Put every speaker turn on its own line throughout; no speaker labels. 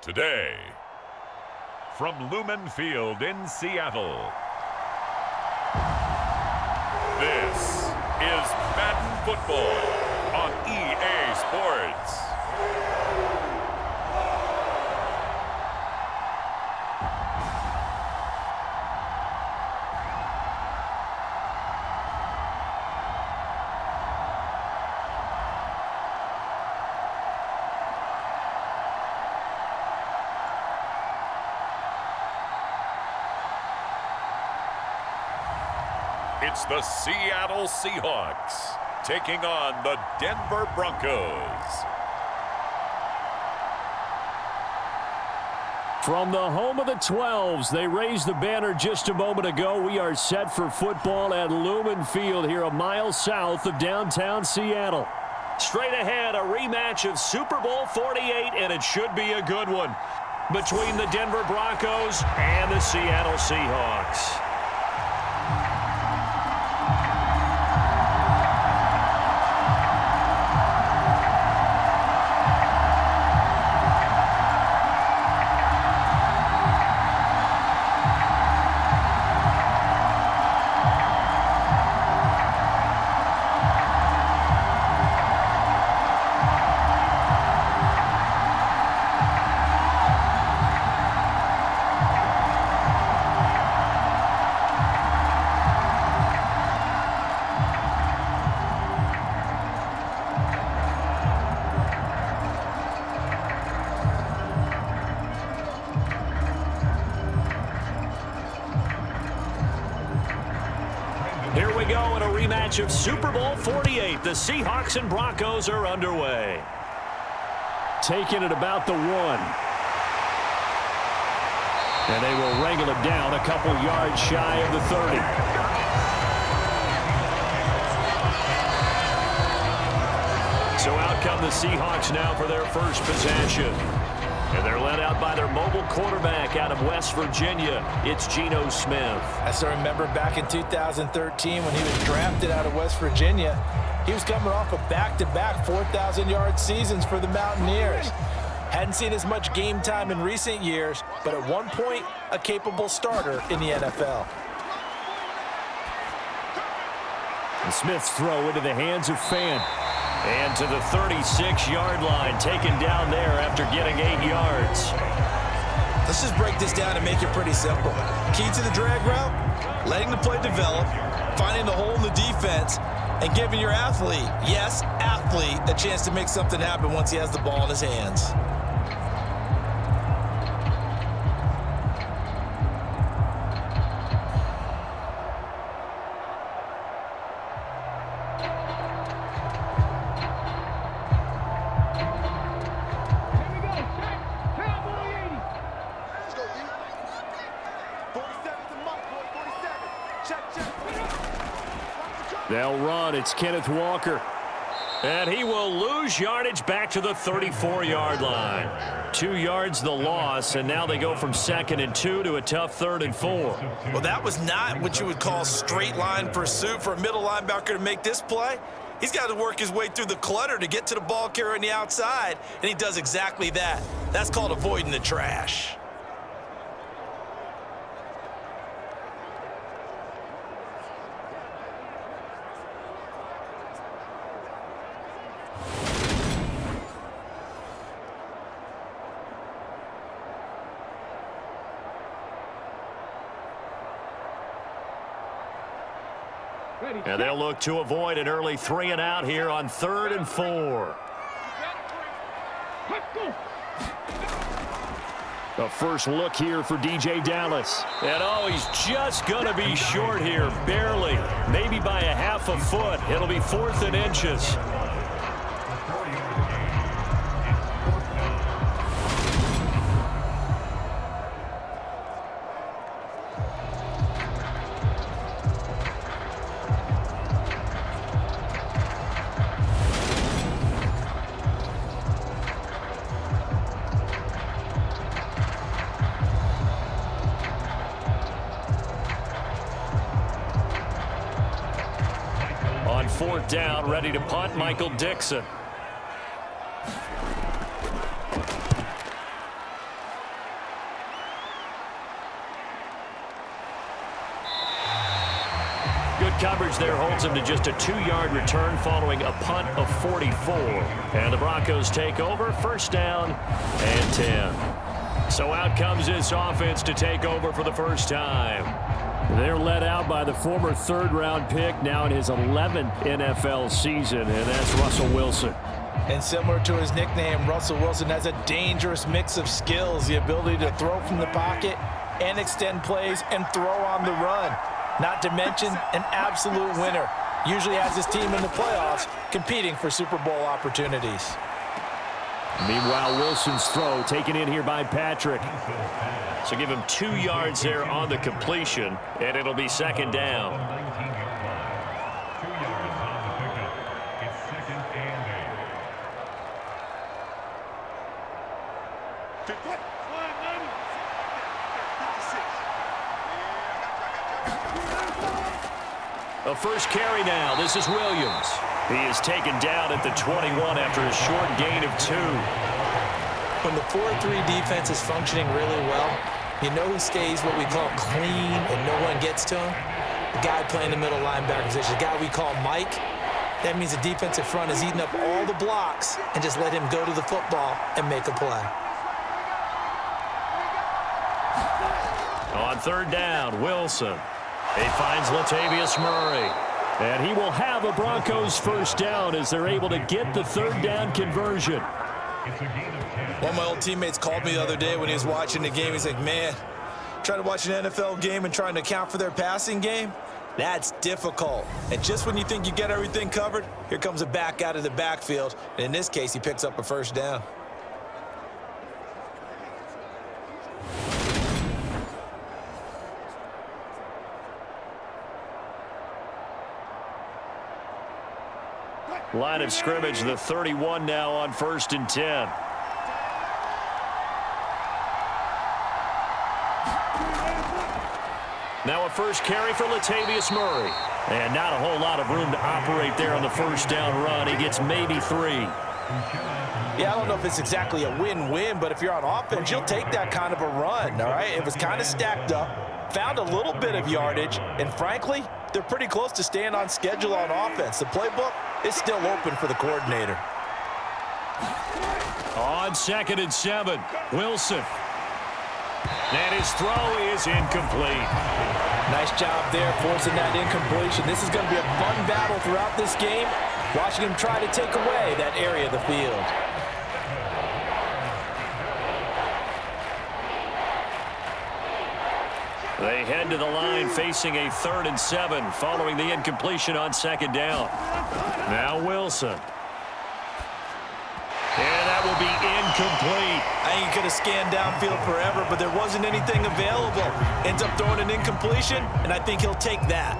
Today, from Lumen Field in Seattle, this is Madden Football on EA Sports. It's the Seattle Seahawks taking on the Denver Broncos.
From the home of the 12s, they raised the banner just a moment ago. We are set for football at Lumen Field here a mile south of downtown Seattle. Straight ahead, a rematch of Super Bowl 48, and it should be a good one, between the Denver Broncos and the Seattle Seahawks. Here we go in a rematch of Super Bowl 48. The Seahawks and Broncos are underway. Taking it about the 1. And they will wrangle it down a couple yards shy of the 30. So out come the Seahawks now for their first possession. And they're led out by their mobile quarterback out of West Virginia. It's Geno Smith.
I still remember back in 2013 when he was drafted out of West Virginia. He was coming off of back-to-back 4,000-yard seasons for the Mountaineers. Hadn't seen as much game time in recent years, but at one point, a capable starter in the NFL.
And Smith's throw into the hands of Fan. And to the 36-yard line, taken down there after getting 8 yards.
Let's just break this down and make it pretty simple. Key to the drag route, letting the play develop, finding the hole in the defense, and giving your athlete, yes, athlete, a chance to make something happen once he has the ball in his hands.
They'll run. It's Kenneth Walker. And he will lose yardage back to the 34-yard line. 2 yards the loss, and now they go from 2nd and 2 to a tough 3rd and 4.
Well, that was not what you would call straight line pursuit for a middle linebacker to make this play. He's got to work his way through the clutter to get to the ball carrier on the outside, and he does exactly that. That's called avoiding the trash.
And they'll look to avoid an early 3 and out here on 3rd and 4. The first look here for DJ Dallas. And oh, he's just going to be short here, barely. Maybe by a half a foot. It'll be 4th and inches. On 4th down, ready to punt, Michael Dixon. coverage there holds him to just a 2-yard return following a punt of 44. And the Broncos take over, first down and 10. So out comes this offense to take over for the first time. They're led out by the former third-round pick, now in his 11th NFL season, and that's Russell Wilson.
And similar to his nickname, Russell Wilson has a dangerous mix of skills, the ability to throw from the pocket and extend plays and throw on the run. Not to mention an absolute winner. Usually has his team in the playoffs competing for Super Bowl opportunities.
Meanwhile, Wilson's throw taken in here by Patrick. So give him 2 yards there on the completion, and it'll be second down. A first carry now. This is Williams. He is taken down at the 21 after a short gain of 2.
When the 4-3 defense is functioning really well, you know who stays what we call clean and no one gets to him? The guy playing the middle linebacker position, the guy we call Mike. That means the defensive front is eating up all the blocks and just let him go to the football and make a play.
On third down, Wilson. He finds Latavius Murray. And he will have a Broncos first down as they're able to get the third down conversion.
One of my old teammates called me the other day when he was watching the game. He's like, man, trying to watch an NFL game and trying to account for their passing game? That's difficult. And just when you think you get everything covered, here comes a back out of the backfield. And in this case, he picks up a first down.
Line of scrimmage, the 31 now on 1st and 10. Now a first carry for Latavius Murray. And not a whole lot of room to operate there on the first down run. He gets maybe 3.
Yeah, I don't know if it's exactly a win-win, but if you're on offense, you'll take that kind of a run, all right? It was kind of stacked up, found a little bit of yardage, and frankly, they're pretty close to staying on schedule on offense. The playbook is still open for the coordinator.
On 2nd and 7, Wilson. And his throw is incomplete.
Nice job there forcing that incompletion. This is going to be a fun battle throughout this game, watching him try to take away that area of the field.
They head to the line facing a 3rd and 7 following the incompletion on 2nd down. Now Wilson. And that will be incomplete.
I ain't going to scan downfield forever, but there wasn't anything available. Ends up throwing an incompletion, and I think he'll take that.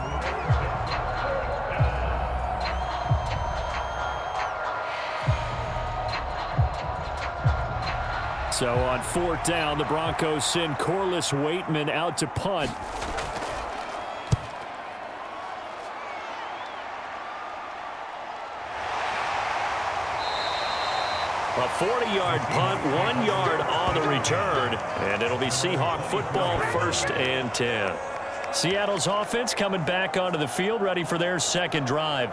So on 4th down, the Broncos send Corliss Waitman out to punt. A 40-yard punt, 1 yard on the return, and it'll be Seahawk football, 1st and 10. Seattle's offense coming back onto the field, ready for their second drive.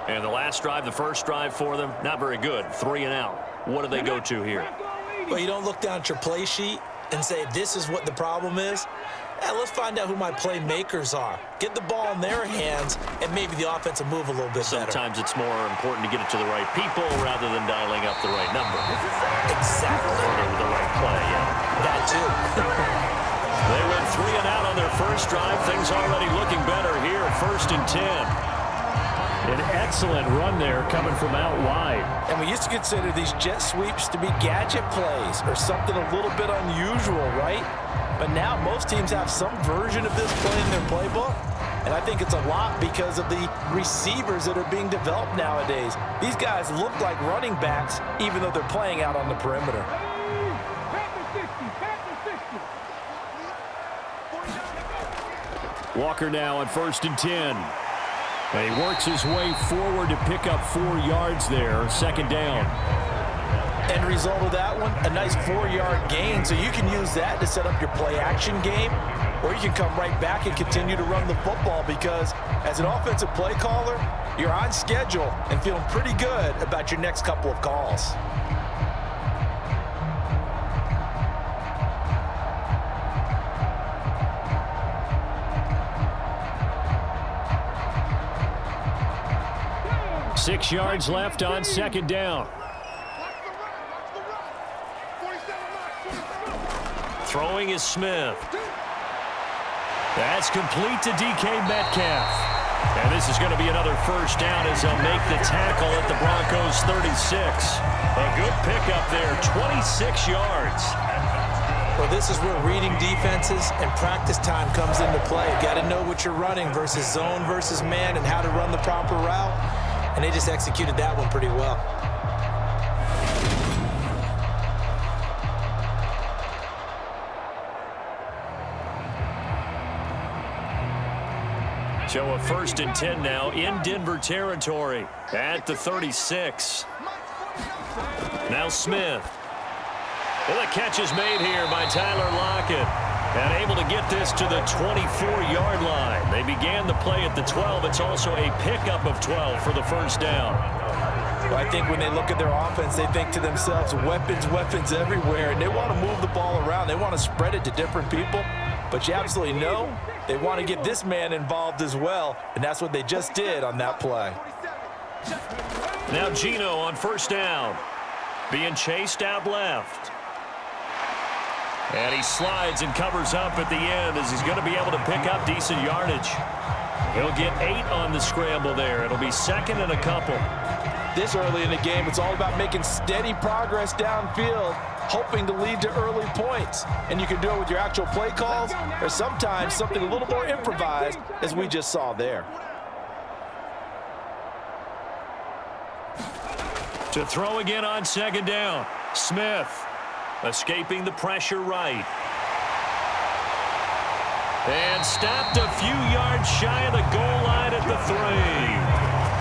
And the last drive, the first drive for them, not very good, 3 and out. What do they go to here?
Well, you don't look down at your play sheet and say, this is what the problem is. Let's find out who my playmakers are. Get the ball in their hands, and maybe the offense will move a little bit better.
Sometimes it's more important to get it to the right people rather than dialing up the right number.
Exactly.
Or the right play, yeah.
That too.
They went 3 and out on their first drive. Things already looking better here, 1st and 10. An excellent run there coming from out wide.
And we used to consider these jet sweeps to be gadget plays or something a little bit unusual, right? But now most teams have some version of this play in their playbook. And I think it's a lot because of the receivers that are being developed nowadays. These guys look like running backs even though they're playing out on the perimeter.
Walker now on 1st and 10. And he works his way forward to pick up 4 yards there, 2nd down.
End result of that one, a nice 4-yard gain, so you can use that to set up your play-action game. or you can come right back and continue to run the football, because as an offensive play caller, you're on schedule and feeling pretty good about your next couple of calls.
Six yards left on second down. Throwing is Smith. That's complete to DK Metcalf. And this is going to be another first down as they'll make the tackle at the Broncos 36. A good pickup there, 26 yards.
Well, this is where reading defenses and practice time comes into play. You got to know what you're running versus zone versus man and how to run the proper route. And they just executed that one pretty well.
So a 1st and 10 now in Denver territory at the 36. Now Smith. Well, the catch is made here by Tyler Lockett. And able to get this to the 24-yard line. They began the play at the 12. It's also a pickup of 12 for the first down.
Well, I think when they look at their offense, they think to themselves, weapons, weapons everywhere. And they want to move the ball around. They want to spread it to different people. But you absolutely know they want to get this man involved as well. And that's what they just did on that play.
Now Geno on first down. Being chased out left. And he slides and covers up at the end as he's going to be able to pick up decent yardage. He'll get 8 on the scramble there. It'll be 2nd and a couple.
This early in the game, it's all about making steady progress downfield, hoping to lead to early points. And you can do it with your actual play calls or sometimes something a little more improvised, as we just saw there.
To throw again on second down. Smith. Escaping the pressure right. And stopped a few yards shy of the goal line at the 3.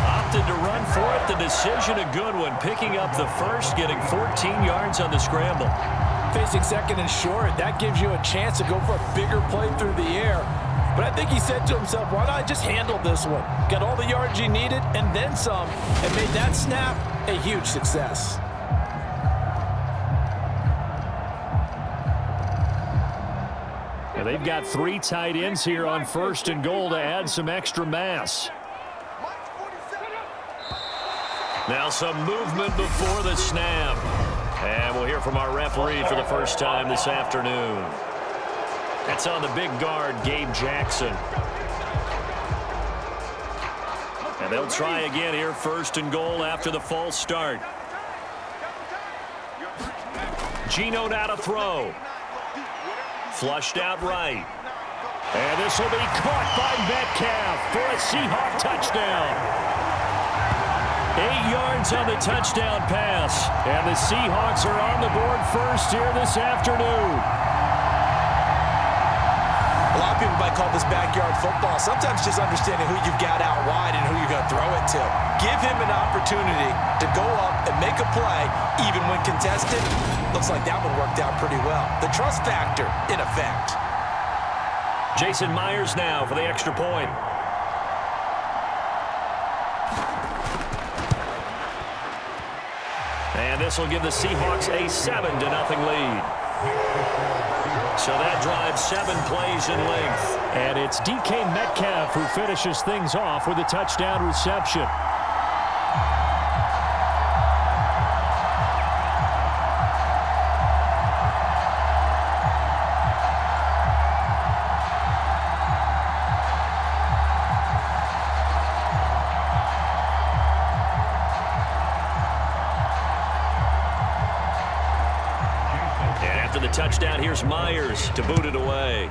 Opted to run for it. The decision a good one. Picking up the first, getting 14 yards on the scramble.
Facing 2nd and short, that gives you a chance to go for a bigger play through the air. But I think he said to himself, why not just handle this one? Got all the yards you needed and then some, and made that snap a huge success.
And they've got 3 tight ends here on 1st and goal to add some extra mass. Now some movement before the snap. And we'll hear from our referee for the first time this afternoon. That's on the big guard, Gabe Jackson. And they'll try again here, 1st and goal after the false start. Geno now to throw. Flushed out right. And this will be caught by Metcalf for a Seahawk touchdown. 8 yards on the touchdown pass. And the Seahawks are on the board first here this afternoon.
A lot of people might call this backyard football. Sometimes just understanding who you've got out wide and who you're going to throw it to. Give him an opportunity to go up and make a play, even when contested. Looks like that one worked out pretty well. The trust factor, in effect.
Jason Myers now for the extra point. And this will give the Seahawks a 7-0 lead. So that drives 7 plays in length.
And it's DK Metcalf who finishes things off with a touchdown reception.
The touchdown, here's Myers to boot it away.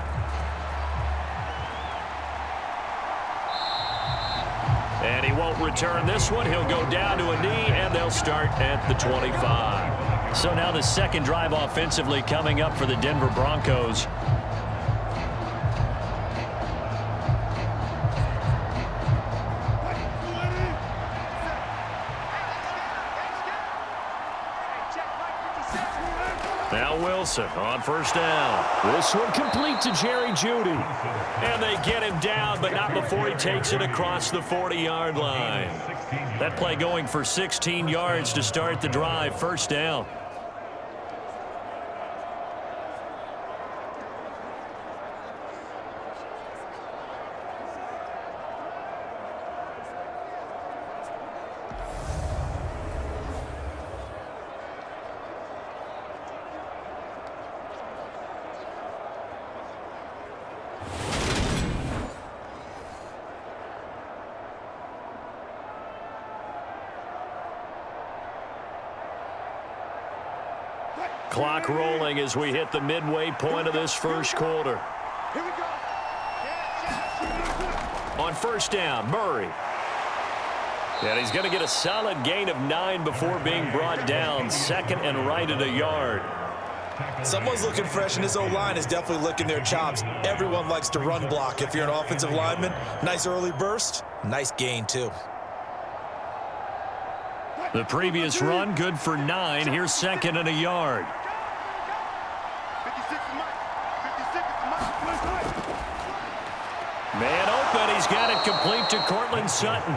And he won't return this one. He'll go down to a knee, and they'll start at the 25. So now the second drive offensively coming up for the Denver Broncos. Now Wilson on first down. This one complete to Jerry Jeudy. And they get him down, but not before he takes it across the 40-yard line. That play going for 16 yards to start the drive. First down. Clock rolling as we hit the midway point of this first quarter.
Here we go.
On first down, Murray. And he's going to get a solid gain of 9 before being brought down. Second and right at a yard.
Someone's looking fresh, and this O-line is definitely licking their chops. Everyone likes to run block. If you're an offensive lineman, nice early burst, nice gain too.
The previous run, good for 9. Here's second and a yard. Man open. He's got it complete to Cortland Sutton.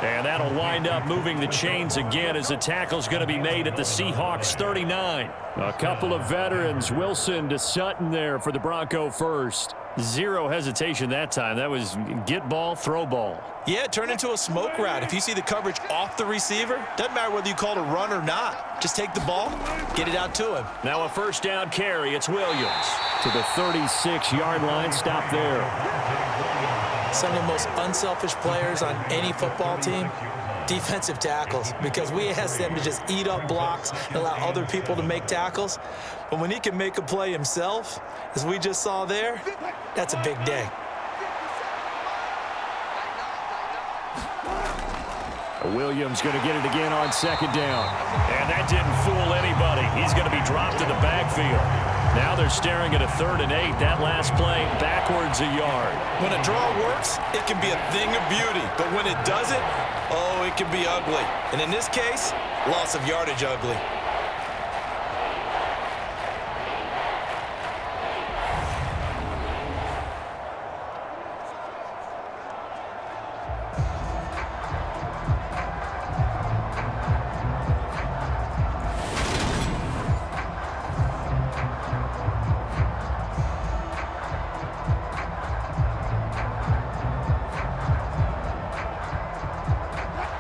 And that'll wind up moving the chains again as the tackle's going to be made at the Seahawks 39. A couple of veterans, Wilson to Sutton there for the Bronco first. Zero hesitation that time. That was get ball, throw ball.
Yeah, it turned into a smoke route. If you see the coverage off the receiver, doesn't matter whether you call it a run or not. Just take the ball, get it out to him.
Now a first down carry. It's Williams. To the 36-yard line. Stop there.
Some of the most unselfish players on any football team, defensive tackles, because we ask them to just eat up blocks and allow other people to make tackles. But when he can make a play himself, as we just saw there, that's a big day.
Williams going to get it again on second down. And that didn't fool anybody. He's going to be dropped in the backfield. Now they're staring at a 3rd and 8. That last play backwards a yard.
When a draw works, it can be a thing of beauty. But when it doesn't, oh, it can be ugly. And in this case, loss of yardage ugly.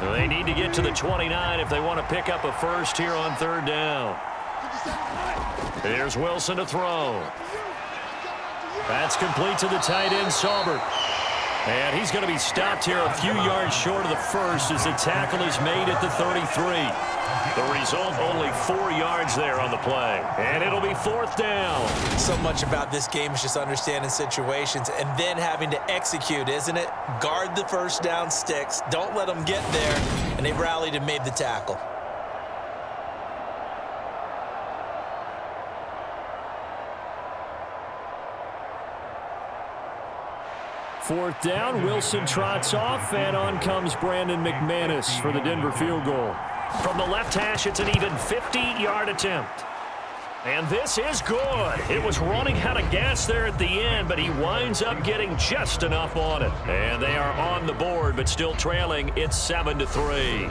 They need to get to the 29 if they want to pick up a first here on 3rd down. Here's Wilson to throw. That's complete to the tight end, Saubert. And he's going to be stopped here a few yards short of the first as the tackle is made at the 33. The result, only 4 yards there on the play. And it'll be 4th down.
So much about this game is just understanding situations and then having to execute, isn't it? Guard the first down sticks. Don't let them get there. And they rallied and made the tackle.
Fourth down, Wilson trots off, and on comes Brandon McManus for the Denver field goal. From the left hash, it's an even 50-yard attempt. And this is good. It was running out of gas there at the end, but he winds up getting just enough on it. And they are on the board, but still trailing. It's 7-3.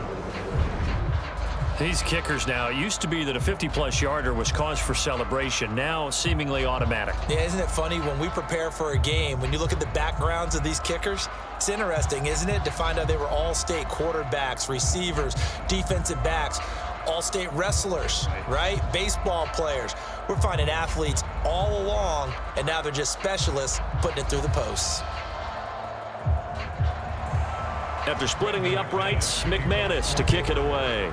These kickers now, it used to be that a 50-plus yarder was cause for celebration. Now, seemingly automatic.
Yeah, isn't it funny when we prepare for a game, when you look at the backgrounds of these kickers, it's interesting, isn't it, to find out they were all-state quarterbacks, receivers, defensive backs, all-state wrestlers, right? Baseball players. We're finding athletes all along, and now they're just specialists putting it through the posts.
After splitting the uprights, McManus to kick it away.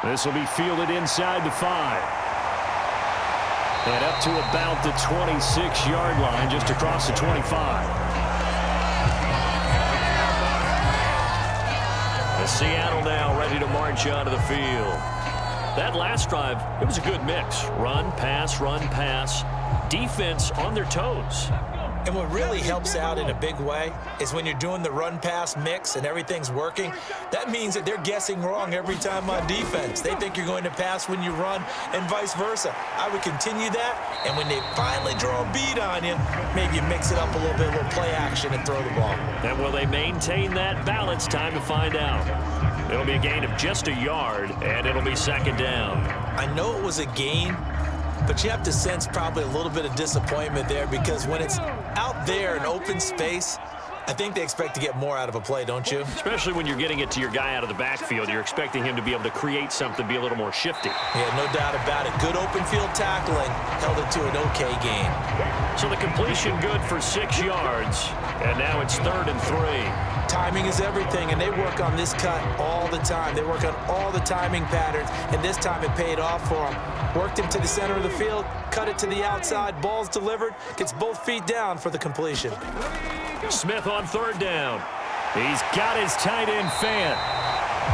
This will be fielded inside the 5. And up to about the 26-yard line, just across the 25. The Seattle now ready to march onto the field. That last drive, it was a good mix. Run, pass, defense on their toes.
And what really helps out in a big way is when you're doing the run-pass mix and everything's working, that means that they're guessing wrong every time on defense. They think you're going to pass when you run and vice versa. I would continue that, and when they finally draw a bead on you, maybe you mix it up a little bit, a little play action, and throw the ball.
And will they maintain that balance? Time to find out. It'll be a gain of just a yard, and it'll be second down.
I know it was a gain, but you have to sense probably a little bit of disappointment there, because when it's out there in open space, I think they expect to get more out of a play, don't you?
Especially when you're getting it to your guy out of the backfield. You're expecting him to be able to create something, be a little more shifty.
Yeah, no doubt about it. Good open field tackling held it to an okay gain.
So the completion good for 6 yards, and now it's 3rd and 3.
Timing is everything, and they work on this cut all the time. They work on all the timing patterns, and this time it paid off for them. Worked him to the center of the field, cut it to the outside, ball's delivered, gets both feet down for the completion.
Smith on 3rd down. He's got his tight end fan.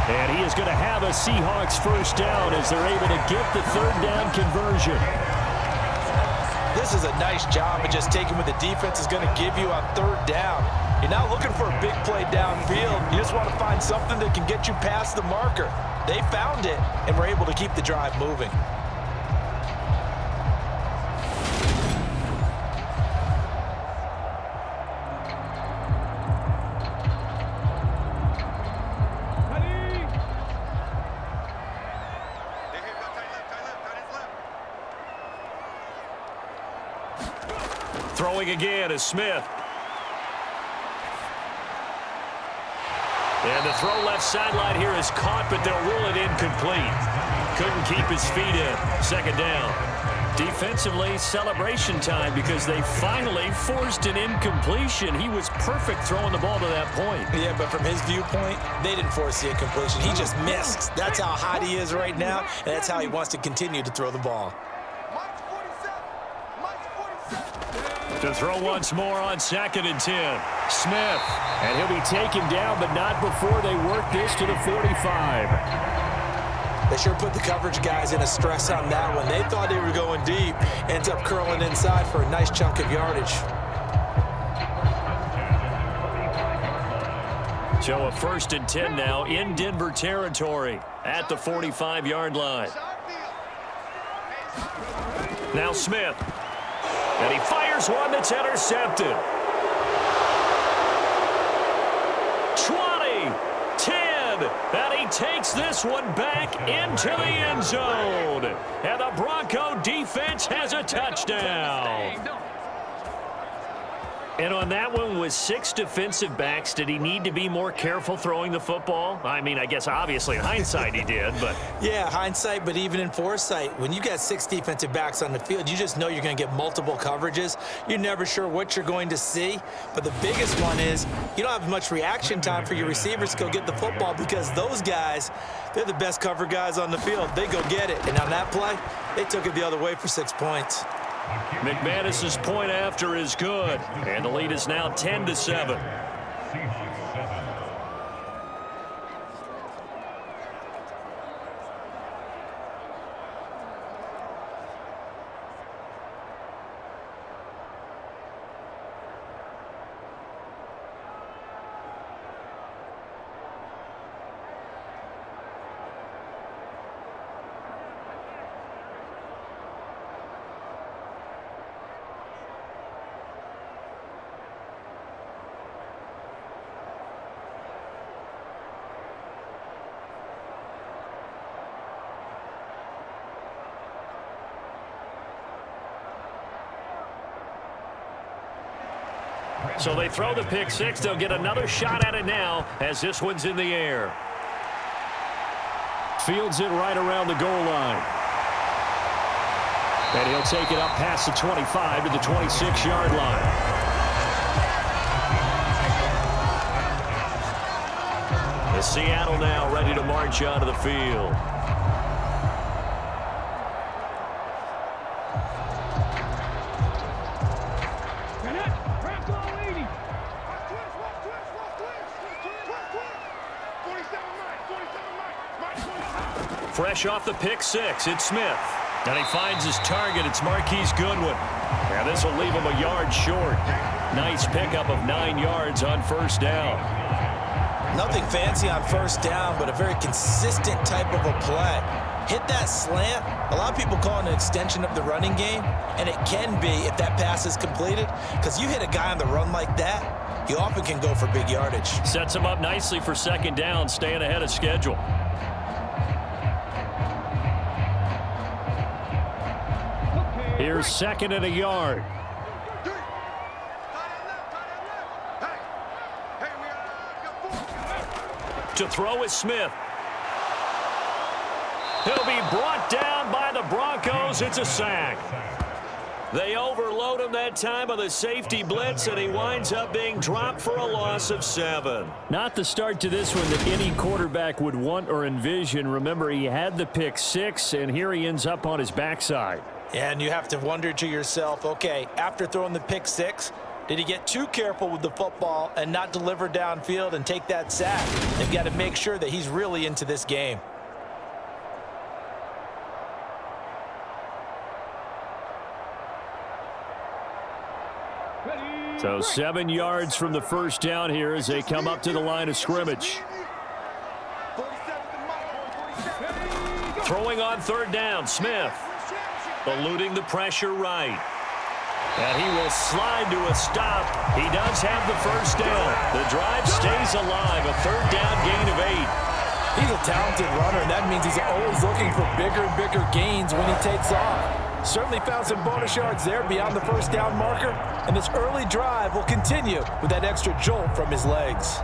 And he is going to have a Seahawks first down as they're able to get the 3rd down conversion.
This is a nice job of just taking what the defense is going to give you on 3rd down. You're not looking for a big play downfield. You just want to find something that can get you past the marker. They found it and were able to keep the drive moving.
Throwing again is Smith. And the throw left sideline here is caught, but they'll rule it incomplete. Couldn't keep his feet in. 2nd down. Defensively, celebration time because they finally forced an incompletion. He was perfect throwing the ball to that point.
Yeah, but from his viewpoint, they didn't force the incompletion. He just missed. That's how hot he is right now, and that's how he wants to continue to throw the ball.
To throw once more on 2nd and 10. Smith. And he'll be taken down, but not before they work this to the 45.
They sure put the coverage guys in a stress on that one. They thought they were going deep. Ends up curling inside for a nice chunk of yardage.
So a 1st and 10 now in Denver territory at the 45-yard line. Now Smith. And he fires one that's intercepted. 20, 10, and he takes this one back into the end zone. And the Bronco defense has a touchdown. And on that one, with 6 defensive backs, did he need to be more careful throwing the football? I mean, I guess obviously in hindsight he did, but...
Yeah, hindsight, but even in foresight, when you got 6 defensive backs on the field, you just know you're going to get multiple coverages. You're never sure what you're going to see. But the biggest one is you don't have much reaction time for your receivers to go get the football, because those guys, they're the best cover guys on the field. They go get it. And on that play, they took it the other way for 6 points.
McManus's point after is good, and the lead is now 10-7. So they throw the pick 6. They'll get another shot at it now as this one's in the air. Fields it right around the goal line. And he'll take it up past the 25 to the 26-yard line. The Seattle now ready to march onto the field. Fresh off the pick 6, it's Smith. And he finds his target. It's Marquise Goodwin. And this will leave him a yard short. Nice pickup of 9 yards on first down.
Nothing fancy on first down, but a very consistent type of a play. Hit that slant. A lot of people call it an extension of the running game, and it can be if that pass is completed, because you hit a guy on the run like that, you often can go for big yardage.
Sets him up nicely for second down, staying ahead of schedule. Here's second and a yard. To throw is Smith. He'll be brought down by the Broncos. It's a sack. They overload him that time on the safety blitz, and he winds up being dropped for a loss of 7. Not the start to this one that any quarterback would want or envision. Remember, he had the pick 6, and here he ends up on his backside.
And you have to wonder to yourself, okay, after throwing the pick 6, did he get too careful with the football and not deliver downfield and take that sack? They've got to make sure that he's really into this game.
So 7 yards from the first down here as they come up to the line of scrimmage. Throwing on third down, Smith. Eluding the pressure right. And he will slide to a stop. He does have the first down. The drive stays alive. A third down gain of 8.
He's a talented runner, and that means he's always looking for bigger and bigger gains when he takes off. Certainly found some bonus yards there beyond the first down marker, and this early drive will continue with that extra jolt from his legs.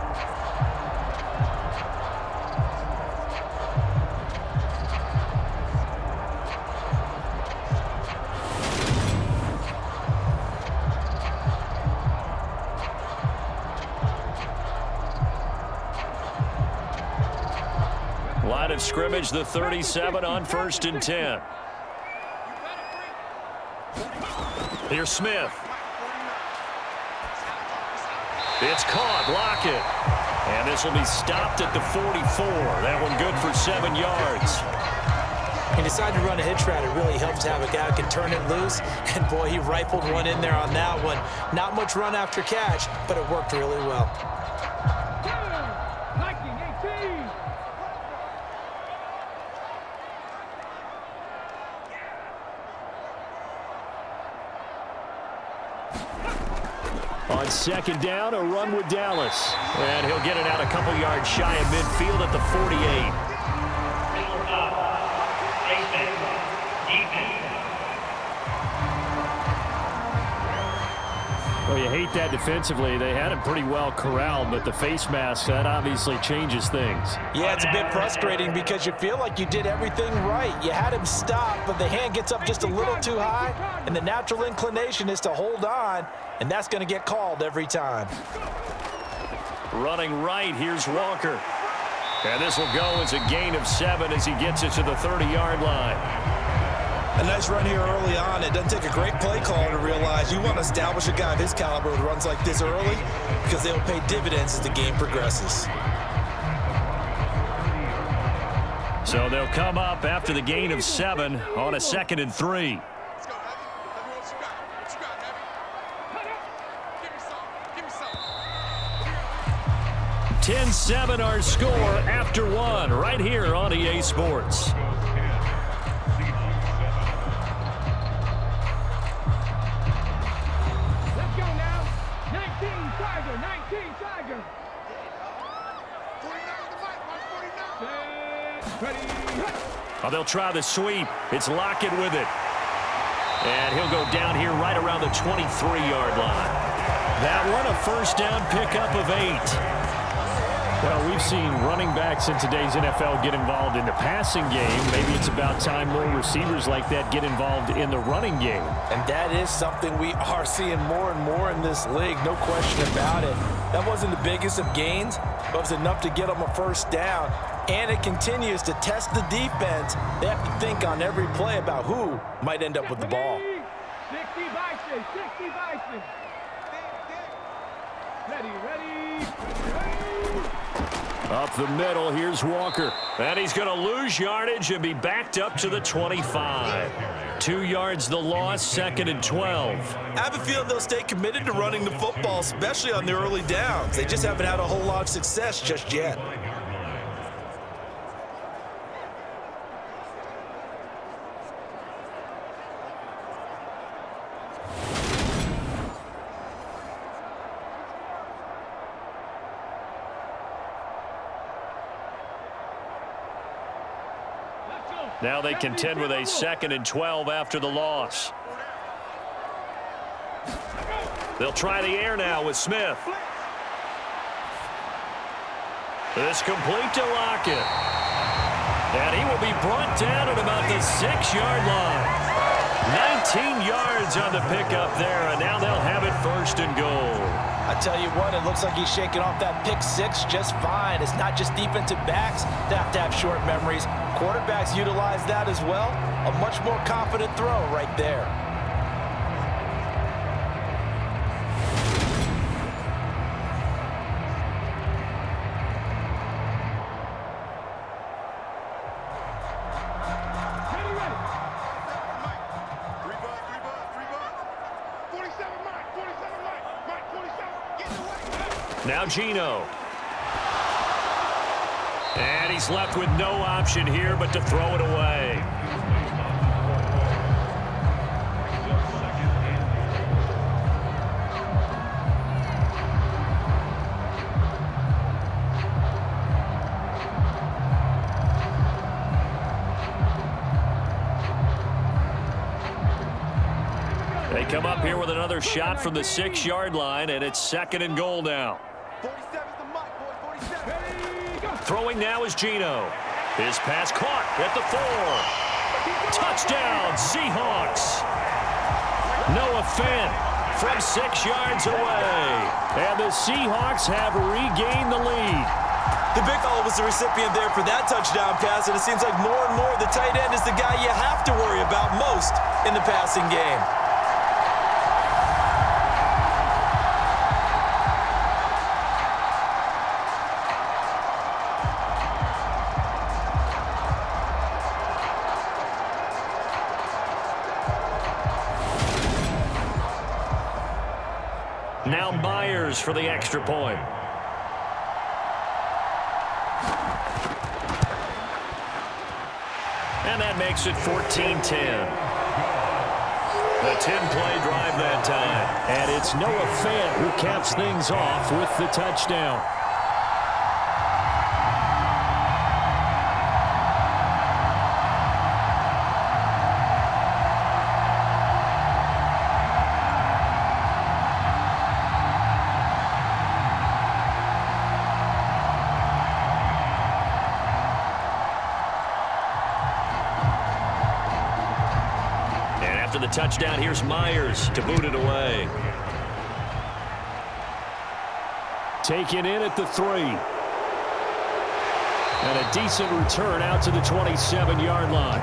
Line of scrimmage, the 37 on first and 10. Here's Smith. It's caught. Block it. And this will be stopped at the 44. That one good for 7 yards.
He decided to run a hitch route. It really helps to have a guy who can turn it loose. And, boy, he rifled one in there on that one. Not much run after catch, but it worked really well.
On second down, a run with Dallas. And he'll get it out a couple yards shy of midfield at the 48. Well, you hate that defensively. They had him pretty well corralled, but the face mask, that obviously changes things.
Yeah, it's a bit frustrating because you feel like you did everything right. You had him stop, but the hand gets up just a little too high, and the natural inclination is to hold on, and that's going to get called every time.
Running right, here's Walker. And this will go as a gain of 7 as he gets it to the 30-yard line.
A nice run here early on. It doesn't take a great play caller to realize you want to establish a guy of his caliber with runs like this early because they'll pay dividends as the game progresses.
So they'll come up after the gain of 7 on a 2nd and 3. Ten 10-7 our score after 1 right here on EA Sports. Oh, they'll try the sweep. It's Lockett with it. And he'll go down here right around the 23-yard line. That one, a first down pickup of 8. Well, we've seen running backs in today's NFL get involved in the passing game. Maybe it's about time more receivers like that get involved in the running game.
And that is something we are seeing more and more in this league, no question about it. That wasn't the biggest of gains, but it was enough to get them a first down. And it continues to test the defense. They have to think on every play about who might end up with the ball.
60 Bison. Ready.
Up the middle, here's Walker. And he's going to lose yardage and be backed up to the 25. 2 yards the loss, 2nd and 12.
I have a feeling they'll stay committed to running the football, especially on the early downs. They just haven't had a whole lot of success just yet.
Now they contend with a 2nd and 12 after the loss. They'll try the air now with Smith. This complete to Lockett. And he will be brought down at about the 6-yard line. 19 yards on the pickup there, and now they'll have it 1st and goal.
I tell you what, it looks like he's shaking off that pick 6 just fine. It's not just defensive backs that have to have short memories. Quarterbacks utilize that as well. A much more confident throw right there.
Now Geno. And he's left with no option here but to throw it away. They come up here with another shot from the 6-yard line, and it's 2nd and goal now. Throwing now is Geno. His pass caught at the 4. Touchdown, Seahawks. Noah Fant from 6 yards away. And the Seahawks have regained the lead.
The big fellow was the recipient there for that touchdown pass, and it seems like more and more the tight end is the guy you have to worry about most in the passing game.
Now Myers for the extra point. And that makes it 14-10. The 10-play drive that time.
And it's Noah Fant who caps things off with the touchdown.
The touchdown, here's Myers to boot it away.
Taken in at the 3. And a decent return out to the 27-yard line.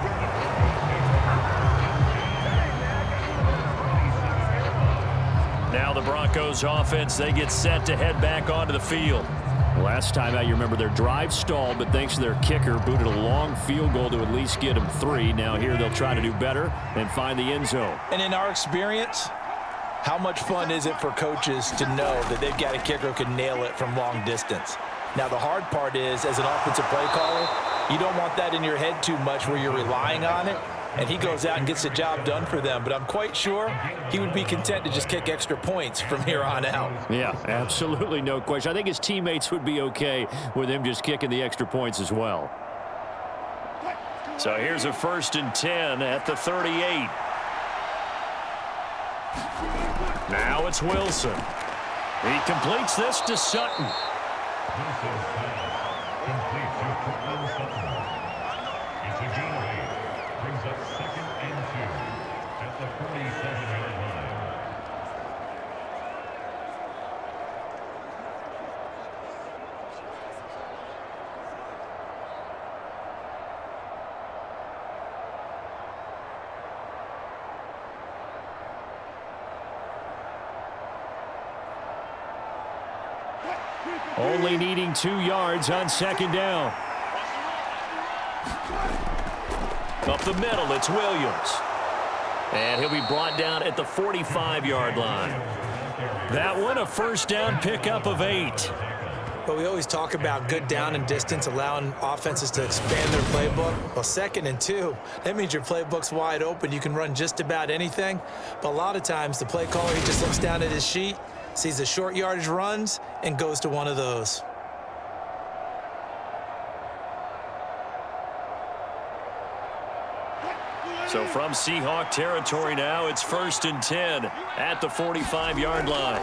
Now the Broncos offense, they get set to head back onto the field.
Last time out, you remember their drive stalled, but thanks to their kicker, booted a long field goal to at least get them 3. Now here they'll try to do better and find the end zone.
And in our experience, how much fun is it for coaches to know that they've got a kicker who can nail it from long distance? Now the hard part is, as an offensive play caller, you don't want that in your head too much where you're relying on it. And he goes out and gets the job done for them. But I'm quite sure he would be content to just kick extra points from here on out.
Yeah, absolutely no question. I think his teammates would be okay with him just kicking the extra points as well.
So here's a 1st and 10 at the 38. Now it's Wilson. He completes this to Sutton.
Only needing 2 yards on 2nd down.
Up the middle, it's Williams. And he'll be brought down at the 45-yard line. That one, a first down pickup of 8.
But we always talk about good down and distance, allowing offenses to expand their playbook. Well, 2nd and 2, that means your playbook's wide open. You can run just about anything. But a lot of times, the play caller, he just looks down at his sheet, sees the short yardage runs, and goes to one of those.
So from Seahawk territory now, it's 1st and 10 at the 45-yard line.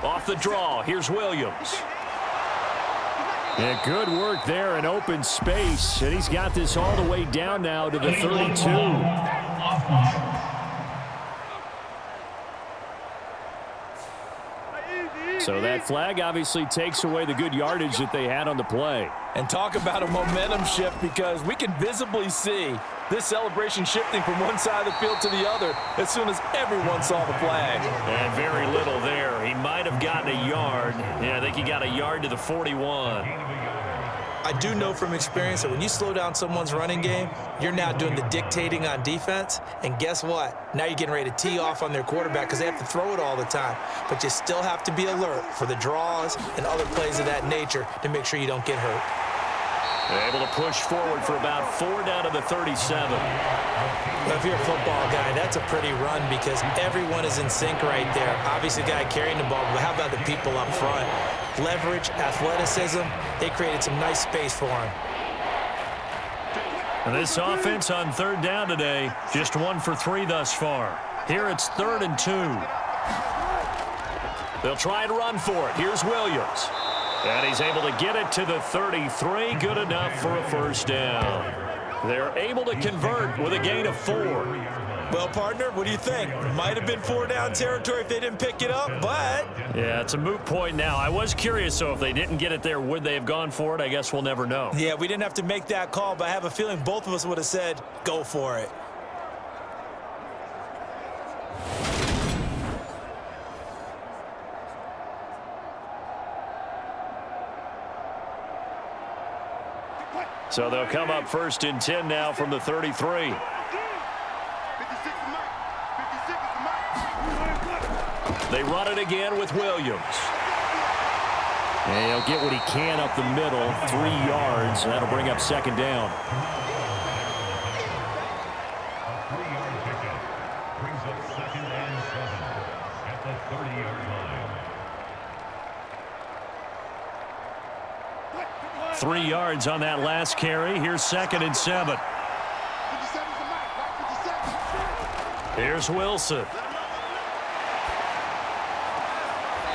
Off the draw, here's Williams.
Yeah, good work there in open space, and he's got this all the way down now to the 32. So that flag obviously takes away the good yardage that they had on the play.
And talk about a momentum shift, because we can visibly see this celebration shifting from one side of the field to the other as soon as everyone saw the flag.
And very little there. He might have gotten a yard. Yeah, I think he got a yard to the 41.
I do know from experience that when you slow down someone's running game, you're now doing the dictating on defense. And guess what? Now you're getting ready to tee off on their quarterback because they have to throw it all the time. But you still have to be alert for the draws and other plays of that nature to make sure you don't get hurt.
They're able to push forward for about 4 down to the 37.
Well, if you're a football guy, that's a pretty run because everyone is in sync right there. Obviously, the guy carrying the ball, but how about the people up front? Leverage, athleticism, they created some nice space for him.
And this offense on 3rd down today, just 1 for 3 thus far. Here it's 3rd and 2. They'll try and run for it. Here's Williams. And he's able to get it to the 33. Good enough for a first down. They're able to convert with a gain of 4.
Well, partner, what do you think? Might have been 4 down territory if they didn't pick it up, but...
Yeah, it's a moot point now. I was curious, so if they didn't get it there, would they have gone for it? I guess we'll never know.
Yeah, we didn't have to make that call, but I have a feeling both of us would have said, go for it.
So they'll come up 1st and 10 now from the 33. They run it again with Williams.
And he'll get what he can up the middle, 3 yards. That'll bring up 2nd down.
A 3-yard pickup brings up 2nd and 7 at the 30-yard line.
3 yards on that last carry. Here's 2nd and 7. Here's Wilson.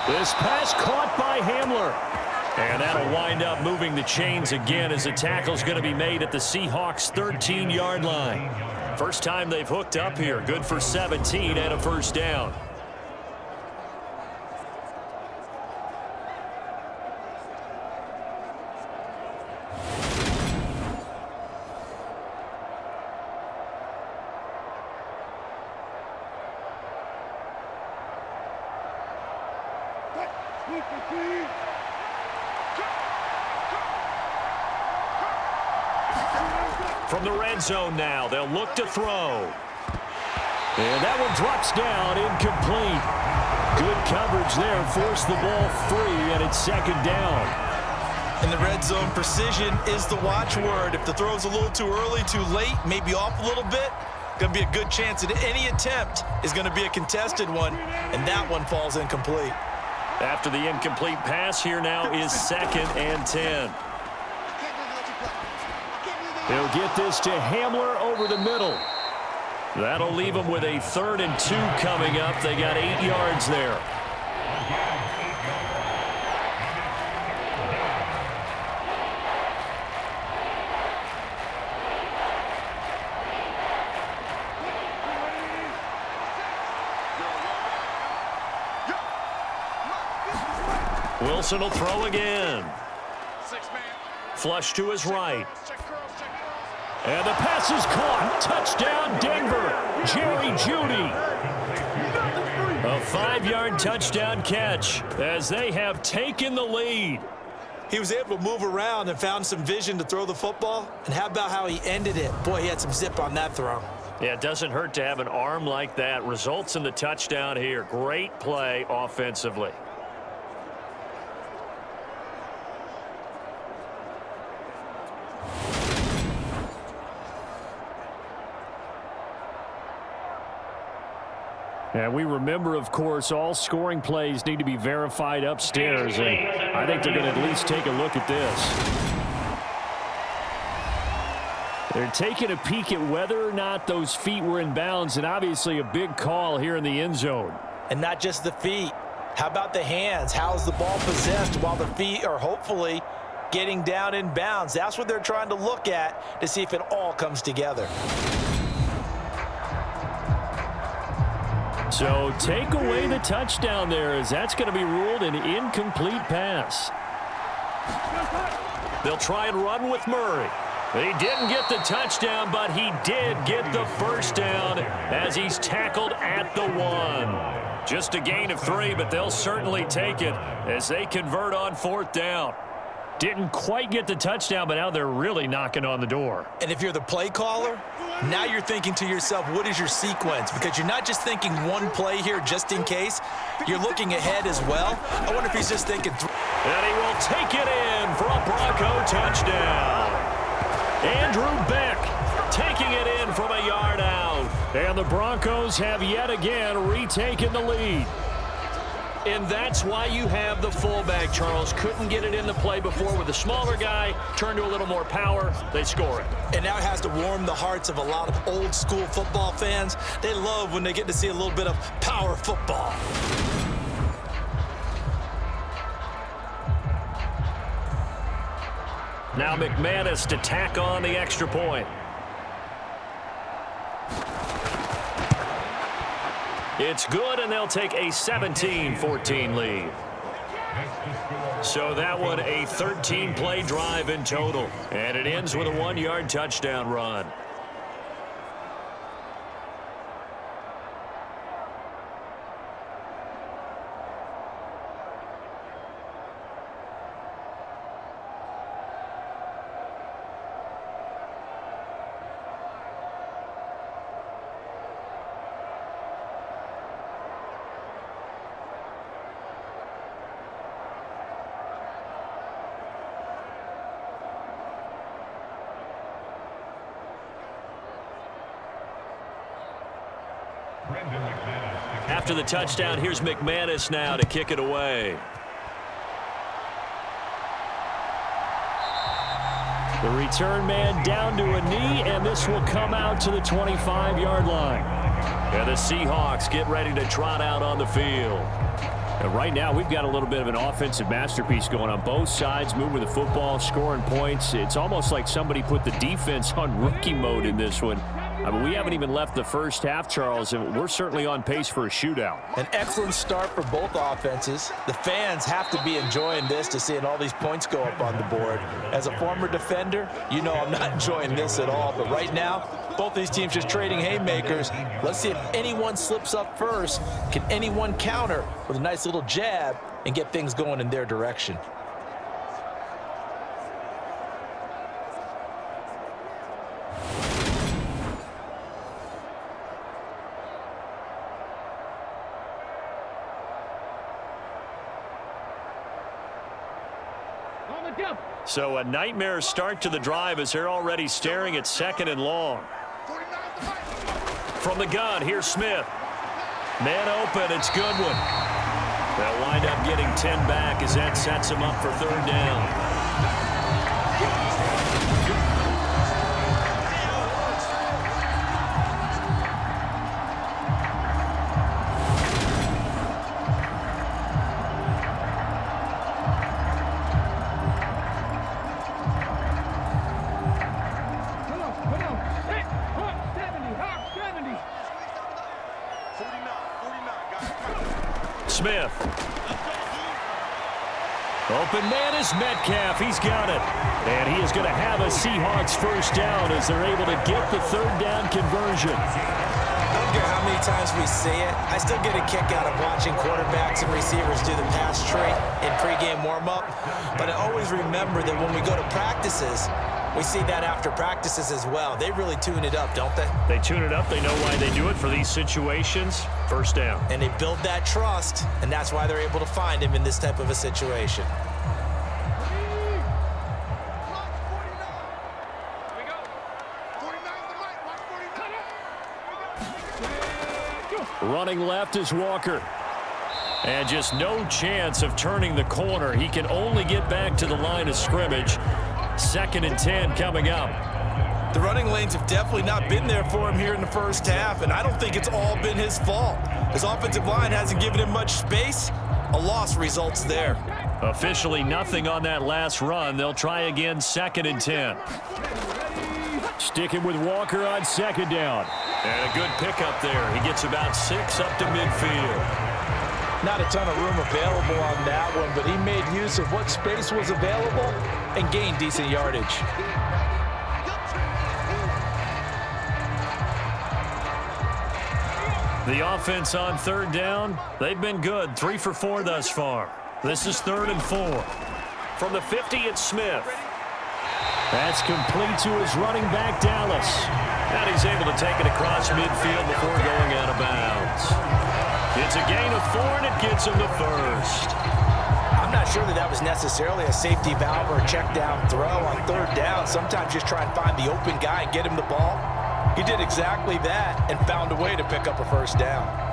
This pass caught by Hamler. And that'll wind up moving the chains again as a tackle's going to be made at the Seahawks' 13-yard line. First time they've hooked up here. Good for 17 and a first down. From the red zone now, they'll look to throw. And that one drops down, incomplete. Good coverage there, forced the ball free, and it's 2nd down.
In the red zone, precision is the watchword. If the throw's a little too early, too late, maybe off a little bit, going to be a good chance that any attempt is going to be a contested one, and that one falls incomplete.
After the incomplete pass, here now is 2nd and 10.
He'll get this to Hamler over the middle.
That'll leave them with a 3rd and 2 coming up. They got 8 yards there. Wilson will throw again. Flush to his right. And the pass is caught. Touchdown, Denver. Jerry Jeudy. A 5-yard touchdown catch as they have taken the lead.
He was able to move around and found some vision to throw the football. And how about how he ended it? Boy, he had some zip on that throw.
Yeah, it doesn't hurt to have an arm like that. Results in the touchdown here. Great play offensively.
And we remember, of course, all scoring plays need to be verified upstairs, and I think they're going to at least take a look at this. They're taking a peek at whether or not those feet were in bounds, and obviously a big call here in the end zone.
And not just the feet. How about the hands? How is the ball possessed while the feet are hopefully getting down in bounds? That's what they're trying to look at to see if it all comes together.
So take away the touchdown there, as that's going to be ruled an incomplete pass.
They'll try and run with Murray. He didn't get the touchdown, but he did get the first down as he's tackled at the 1. Just a gain of 3, but they'll certainly take it as they convert on 4th down.
Didn't quite get the touchdown, but now they're really knocking on the door.
And if you're the play caller, now you're thinking to yourself, what is your sequence? Because you're not just thinking one play here just in case. You're looking ahead as well. I wonder if he's just thinking.
And he will take it in for a Bronco touchdown. Andrew Beck taking it in from a yard out.
And the Broncos have yet again retaken the lead.
And that's why you have the fullback, Charles. Couldn't get it in the play before with the smaller guy. Turned to a little more power. They score it.
And now it has to warm the hearts of a lot of old school football fans. They love when they get to see a little bit of power football.
Now McManus to tack on the extra point. It's good, and they'll take a 17-14 lead. So that one a 13-play drive in total. And it ends with a 1-yard touchdown run. After the touchdown, here's McManus now to kick it away.
The return man down to a knee, and this will come out to the 25-yard line.
And the Seahawks get ready to trot out on the field.
And right now, we've got a little bit of an offensive masterpiece going on both sides, moving the football, scoring points. It's almost like somebody put the defense on rookie mode in this one. I mean, we haven't even left the first half, Charles, and we're certainly on pace for a shootout.
An excellent start for both offenses. The fans have to be enjoying this to seeing all these points go up on the board. As a former defender, you know I'm not enjoying this at all. But right now, both these teams just trading haymakers. Let's see if anyone slips up first. Can anyone counter with a nice little jab and get things going in their direction?
So a nightmare start to the drive as they're already staring at 2nd and long. From the gun, here's Smith. Man open, it's Goodwin. They'll wind up getting 10 back as that sets them up for 3rd down. Smith. Open man is Metcalf. He's got it. And he is going to have a Seahawks first down as they're able to get the 3rd down conversion.
I don't care how many times we say it. I still get a kick out of watching quarterbacks and receivers do the pass tree in pregame warm-up. But I always remember that when we go to practices, We see that after practices as well. They really tune it up, don't they?
They tune it up. They know why they do it for these situations. First down.
And they build that trust, and that's why they're able to find him in this type of a situation.
Running left is Walker. And just no chance of turning the corner. He can only get back to the line of scrimmage. 2nd and 10 coming up.
The running lanes have definitely not been there for him here in the first half, and I don't think it's all been his fault. His offensive line hasn't given him much space. A loss results there.
Officially nothing on that last run. They'll try again 2nd and 10. Sticking with Walker on 2nd down. And a good pickup there. He gets about 6 up to midfield.
Not a ton of room available on that one, but he made use of what space was available and gained decent yardage.
The offense on 3rd down, they've been good. 3 for 4 thus far. This is 3rd and 4. From the 50, it's Smith. That's complete to his running back, Dallas. And he's able to take it across midfield before going out of bounds. It's a gain of 4, and it gets him to 1st.
I'm not sure that was necessarily a safety valve or a check down throw on 3rd down. Sometimes just try and find the open guy and get him the ball. He did exactly that and found a way to pick up a 1st down.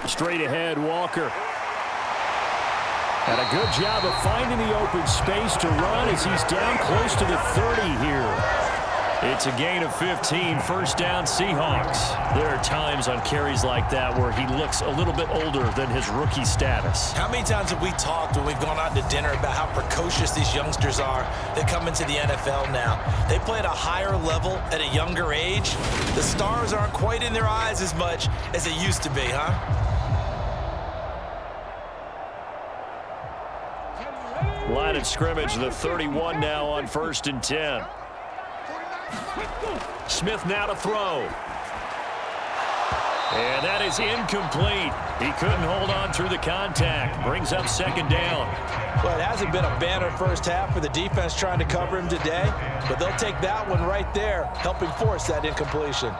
Straight ahead, Walker. And a good job of finding the open space to run as he's down close to the 30 here. It's a gain of 15, 1st down Seahawks. There are times on carries like that where he looks a little bit older than his rookie status.
How many times have we talked when we've gone out to dinner about how precocious these youngsters are that come into the NFL now? They play at a higher level at a younger age. The stars aren't quite in their eyes as much as they used to be, huh?
Line of scrimmage, the 31 now on 1st and 10. Smith now to throw. And that is incomplete. He couldn't hold on through the contact. Brings up 2nd down.
Well, it hasn't been a banner first half for the defense trying to cover him today, but they'll take that one right there, helping force that incompletion.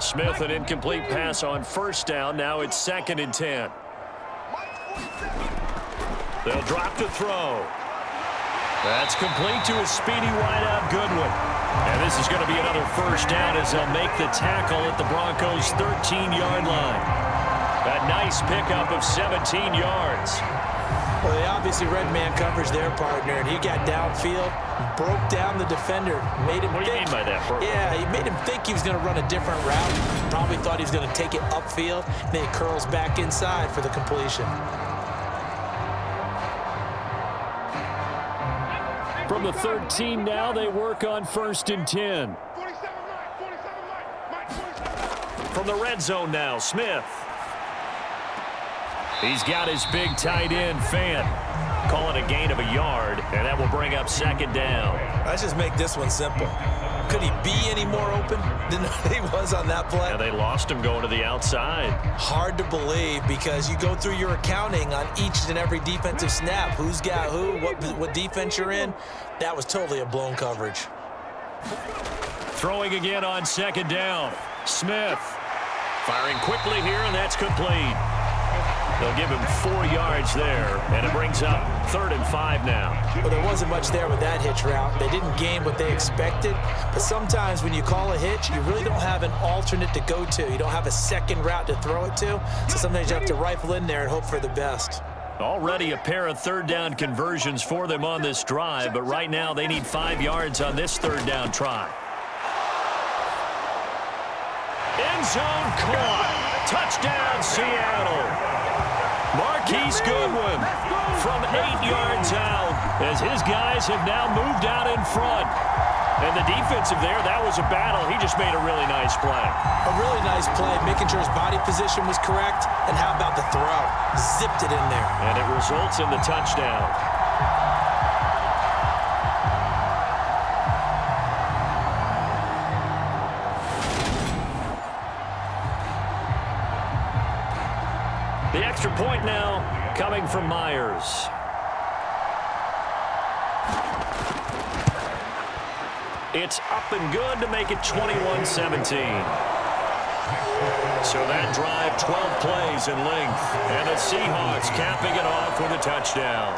Smith, an incomplete pass on 1st down. Now it's 2nd and 10. They'll drop the throw. That's complete to a speedy wideout Goodwin. And this is going to be another 1st down as they'll make the tackle at the Broncos' 13-yard line. A nice pickup of 17 yards.
Well, they obviously read man coverage their partner, and he got downfield, broke down the defender, made him
What do you mean by that, Bert?
Yeah, he made him think he was going to run a different route. Probably thought he was going to take it upfield. Then he curls back inside for the completion.
From the 13 now, they work on 1st and 10. From the red zone now, Smith. He's got his big tight end, Fan. Call it a gain of a yard, and that will bring up 2nd down.
Let's just make this one simple. Could he be any more open than he was on that play?
And they lost him going to the outside.
Hard to believe because you go through your accounting on each and every defensive snap. Who's got who, what defense you're in. That was totally a blown coverage.
Throwing again on 2nd down. Smith firing quickly here, and that's complete. They'll give him 4 yards there, and it brings up 3rd and 5 now.
Well, there wasn't much there with that hitch route. They didn't gain what they expected, but sometimes when you call a hitch, you really don't have an alternate to go to. You don't have a second route to throw it to, so sometimes you have to rifle in there and hope for the best.
Already a pair of 3rd down conversions for them on this drive, but right now they need 5 yards on this 3rd down try. End zone caught. Touchdown, Seattle. Marquise Goodwin from 8 yards out as his guys have now moved out in front. And the defensive there, that was a battle. He just made a really nice play.
A really nice play, making sure his body position was correct. And how about the throw? Zipped it in there.
And it results in the touchdown. The extra point now coming from Myers. It's up and good to make it 21-17. So that drive, 12 plays in length. And the Seahawks capping it off with a touchdown.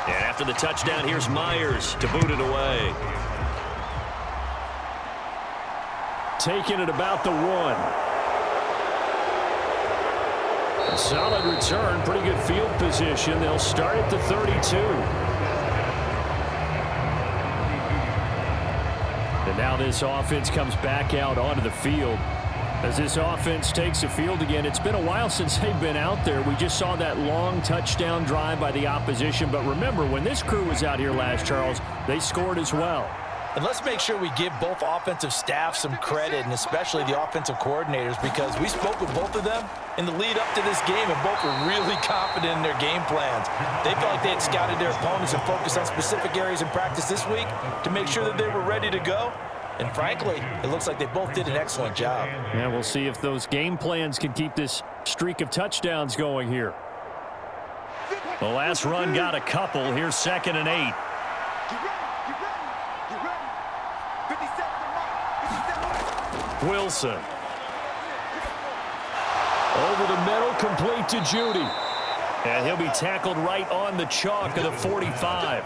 After the touchdown, here's Myers to boot it away. Taking it about the 1. A solid return, pretty good field position. They'll start at the 32. And now this offense comes back out onto the field. As this offense takes the field again, it's been a while since they've been out there. We just saw that long touchdown drive by the opposition. But remember, when this crew was out here last, Charles, they scored as well.
And let's make sure we give both offensive staff some credit, and especially the offensive coordinators, because we spoke with both of them in the lead up to this game, and both were really confident in their game plans. They felt like they had scouted their opponents and focused on specific areas in practice this week to make sure that they were ready to go. And frankly, it looks like they both did an excellent job.
Yeah, we'll see if those game plans can keep this streak of touchdowns going here. The last run got a couple. Here's 2nd and 8. Wilson. Over the middle, complete to Judy. And he'll be tackled right on the chalk of the 45.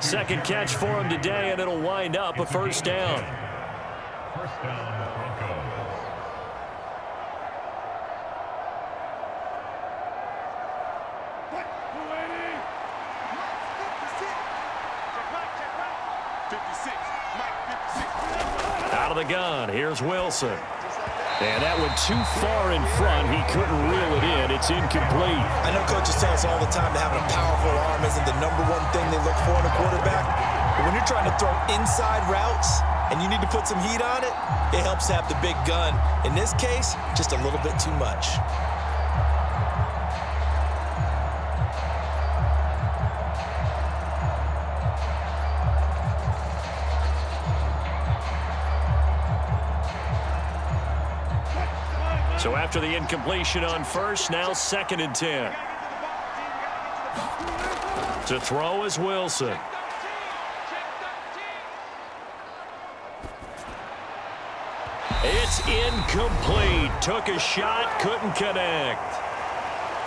Second catch for him today, and it'll wind up a first down.
First down, Broncos.
Out of the gun, here's Wilson. And that went too far in front. He couldn't reel it in. It's incomplete.
I know coaches tell us all the time that having a powerful arm isn't the #1 thing they look for in a quarterback. But when you're trying to throw inside routes and you need to put some heat on it, it helps to have the big gun. In this case, just a little bit too much.
So after the incompletion on first, now 2nd and 10. To throw is Wilson. It's incomplete. Took a shot, couldn't connect.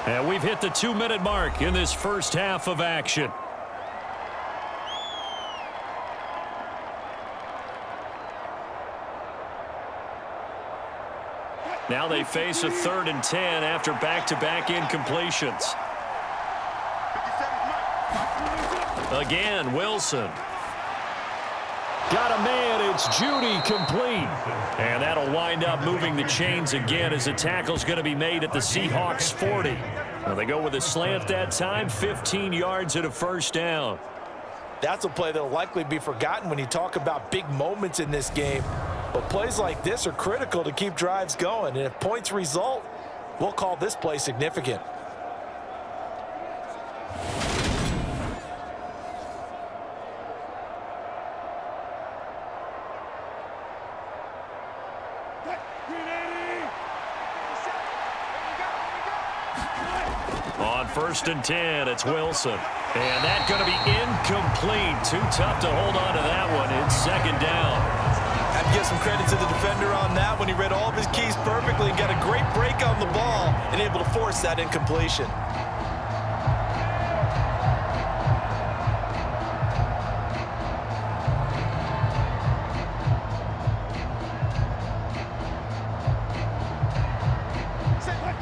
And we've hit the 2-minute mark in this first half of action. Now they face a 3rd and 10 after back-to-back incompletions. Again, Wilson. Got a man, it's Judy, complete. And that'll wind up moving the chains again as the tackle's going to be made at the Seahawks 40. Now they go with a slant that time, 15 yards and a first down.
That's a play that'll likely be forgotten when you talk about big moments in this game. But plays like this are critical to keep drives going. And if points result, we'll call this play significant.
On 1st and 10, it's Wilson. And that's going to be incomplete. Too tough to hold on to that one. It's 2nd down.
I'd give some credit to the defender on that when he read all of his keys perfectly and got a great break on the ball and able to force that incompletion.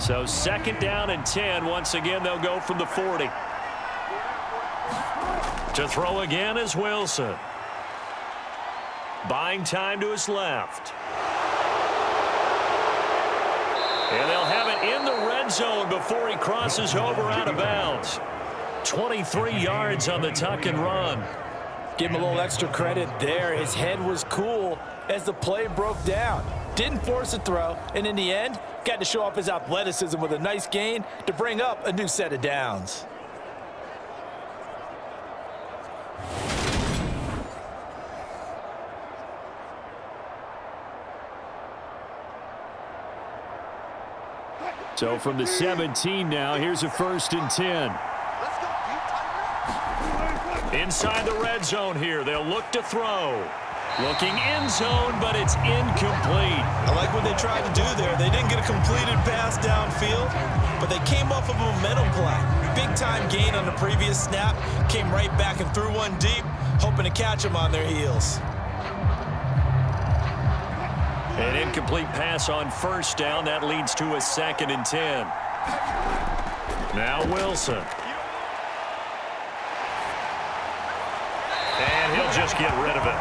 So 2nd down and 10. Once again, they'll go from the 40. To throw again is Wilson. Buying time to his left. And they'll have it in the red zone before he crosses over out of bounds. 23 yards on the tuck and run.
Give him a little extra credit there. His head was cool as the play broke down. Didn't force a throw, and in the end, got to show off his athleticism with a nice gain to bring up a new set of downs.
So from the 17 now, here's a 1st and 10. Inside the red zone here, they'll look to throw. Looking end zone, but it's incomplete.
I like what they tried to do there. They didn't get a completed pass downfield, but they came off of a momentum play. Big time gain on the previous snap, came right back and threw one deep, hoping to catch them on their heels.
An incomplete pass on 1st down. That leads to a 2nd and 10. Now Wilson. And he'll just get rid of it.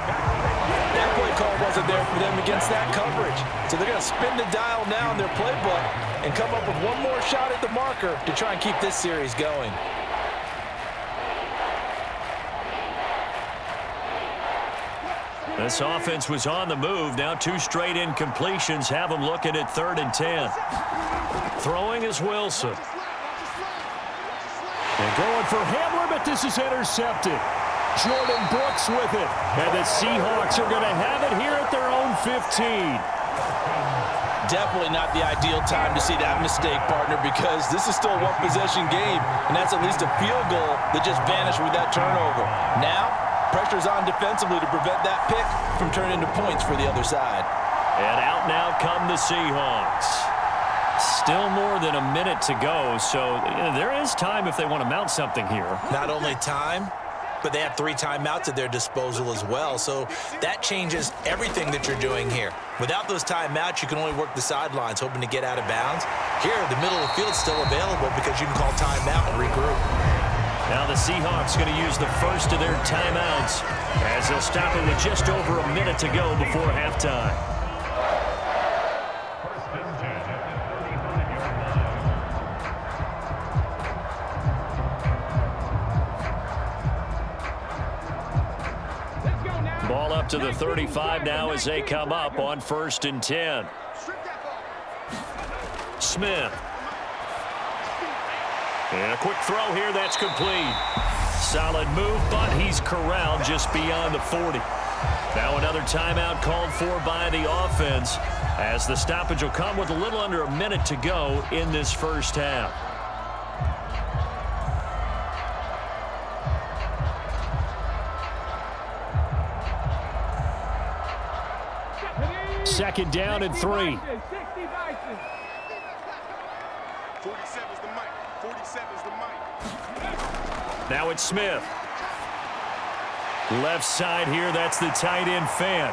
That play call wasn't there for them against that coverage. So they're going to spin the dial now in their playbook and come up with one more shot at the marker to try and keep this series going.
This offense was on the move. Now 2 straight incompletions have them looking at 3rd and 10. Throwing is Wilson.
They're going for Hamler, but this is intercepted. Jordan Brooks with it.
And the Seahawks are going to have it here at their own 15.
Definitely not the ideal time to see that mistake, partner, because this is still a one-possession game, and that's at least a field goal that just vanished with that turnover. Now, pressure's on defensively to prevent that pick from turning into points for the other side.
And out now come the Seahawks. Still more than a minute to go, so there is time if they want to mount something here.
Not only time, but they have 3 timeouts at their disposal as well, so that changes everything that you're doing here. Without those timeouts, you can only work the sidelines, hoping to get out of bounds. Here, the middle of the field is still available because you can call timeout and regroup.
Now the Seahawks going to use the first of their timeouts as they'll stop it with just over a minute to go before halftime. Ball up to the 35 now as they come up on 1st and 10. Smith. And a quick throw here, that's complete. Solid move, but he's corralled just beyond the 40. Now another timeout called for by the offense as the stoppage will come with a little under a minute to go in this first half. Second down and 3.
47's the mic. 47's the mic.
Now it's Smith. Left side here, that's the tight end Fant.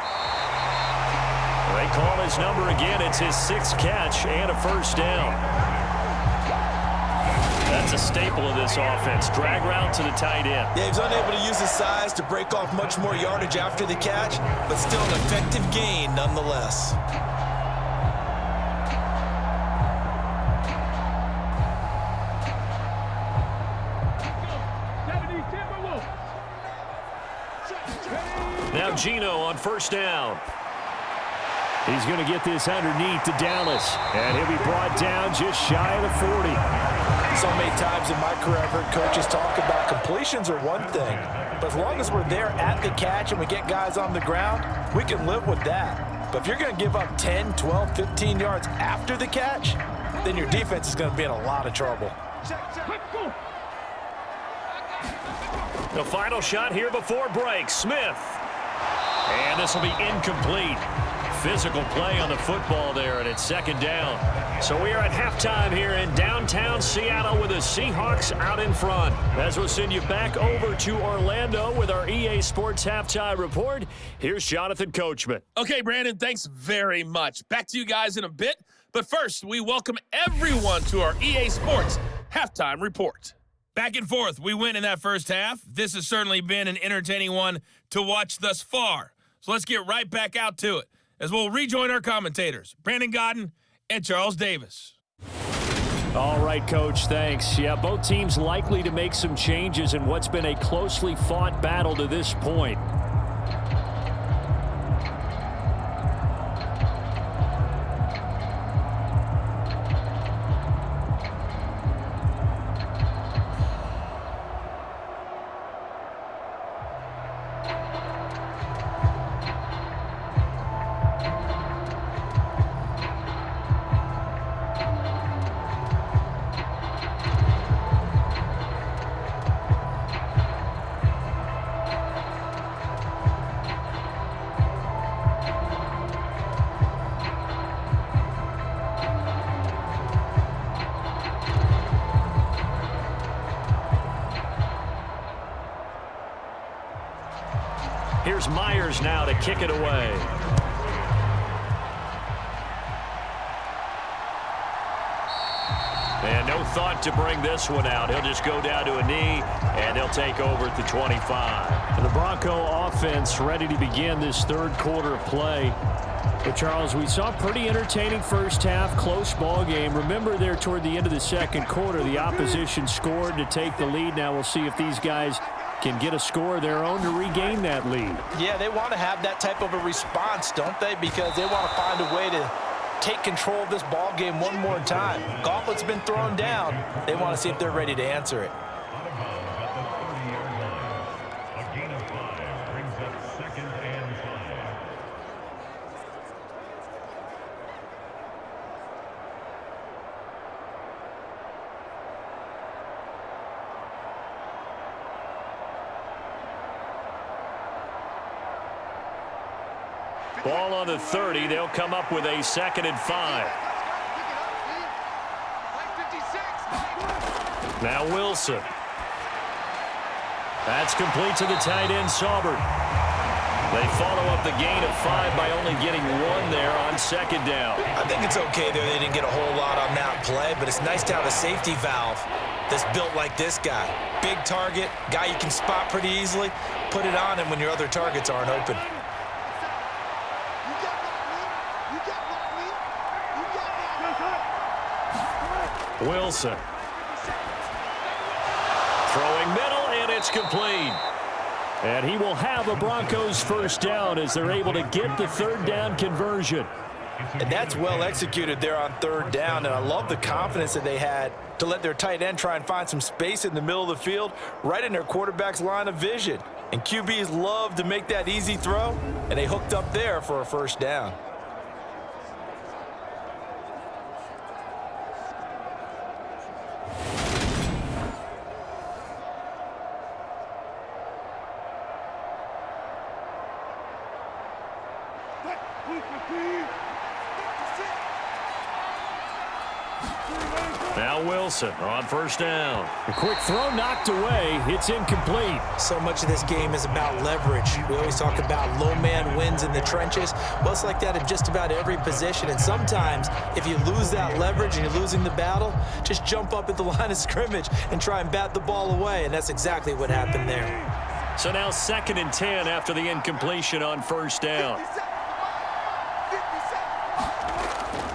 They call his number again. It's his 6th catch and a 1st down. That's a staple of this offense. Drag route to the tight end.
Yeah, he's unable to use his size to break off much more yardage after the catch, but still an effective gain nonetheless.
Now Gino on 1st down. He's going to get this underneath to Dallas, and he'll be brought down just shy of the 40.
So many times in my career, I've heard coaches talk about completions are one thing, but as long as we're there at the catch and we get guys on the ground, we can live with that. But if you're going to give up 10, 12, 15 yards after the catch, then your defense is going to be in a lot of trouble.
The final shot here before break. Smith. And this will be incomplete. physical play on the football there, and it's second down. So we are at halftime here in downtown Seattle with the Seahawks out in front. As we'll send you back over to Orlando with our EA Sports Halftime Report, here's Jonathan Coachman.
Okay, Brandon, thanks very much. Back to you guys in a bit. But first, we welcome everyone to our EA Sports Halftime Report. Back and forth, we win in that first half. This has certainly been an entertaining one to watch thus far. So let's get right back out to it as we'll rejoin our commentators, Brandon Godden and Charles Davis.
All right, Coach, thanks. Yeah, both teams likely to make some changes in what's been a closely fought battle to this point. Here's Myers now to kick it away. And no thought to bring this one out. He'll just go down to a knee, and they'll take over at the 25. And the Bronco offense ready to begin this third quarter of play. But, Charles, we saw a pretty entertaining first half, close ball game. Remember there toward the end of the second quarter, the opposition scored to take the lead. Now we'll see if these guys can get a score of their own to regain that lead.
Yeah, they want to have that type of a response, don't they? Because they want to find a way to take control of this ball game one more time. Gauntlet's been thrown down. They want to see if they're ready to answer it.
Out of bounds at the 30-yard line. A gain of 5 brings up 2nd and 5.
Ball on the 30. They'll come up with a 2nd and 5. Now Wilson. That's complete to the tight end, Saubert. They follow up the gain of 5 by only getting 1 there on 2nd down.
I think it's okay there. They didn't get a whole lot on that play, but it's nice to have a safety valve that's built like this guy. Big target, guy you can spot pretty easily. Put it on him when your other targets aren't open.
Wilson. Throwing middle, and it's complete. And he will have a Broncos first down as they're able to get the 3rd down conversion.
And that's well executed there on 3rd down, and I love the confidence that they had to let their tight end try and find some space in the middle of the field, right in their quarterback's line of vision. And QBs love to make that easy throw, and they hooked up there for a first down.
Now Wilson on first down. A quick throw knocked away. It's incomplete.
So much of this game is about leverage. We always talk about low man wins in the trenches. Well, it's like that in just about every position. And sometimes if you lose that leverage and you're losing the battle, just jump up at the line of scrimmage and try and bat the ball away. And that's exactly what happened there.
So now 2nd and 10 after the incompletion on first down.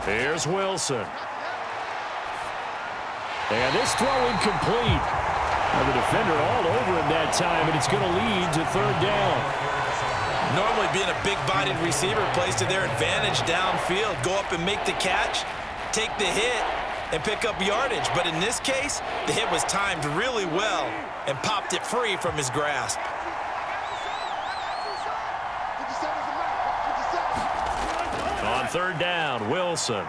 Here's Wilson. And this throw incomplete. And the defender all over him that time, and it's going to lead to 3rd down.
Normally being a big-bodied receiver plays to their advantage downfield. Go up and make the catch, take the hit, and pick up yardage. But in this case, the hit was timed really well and popped it free from his grasp.
On 3rd down, Wilson.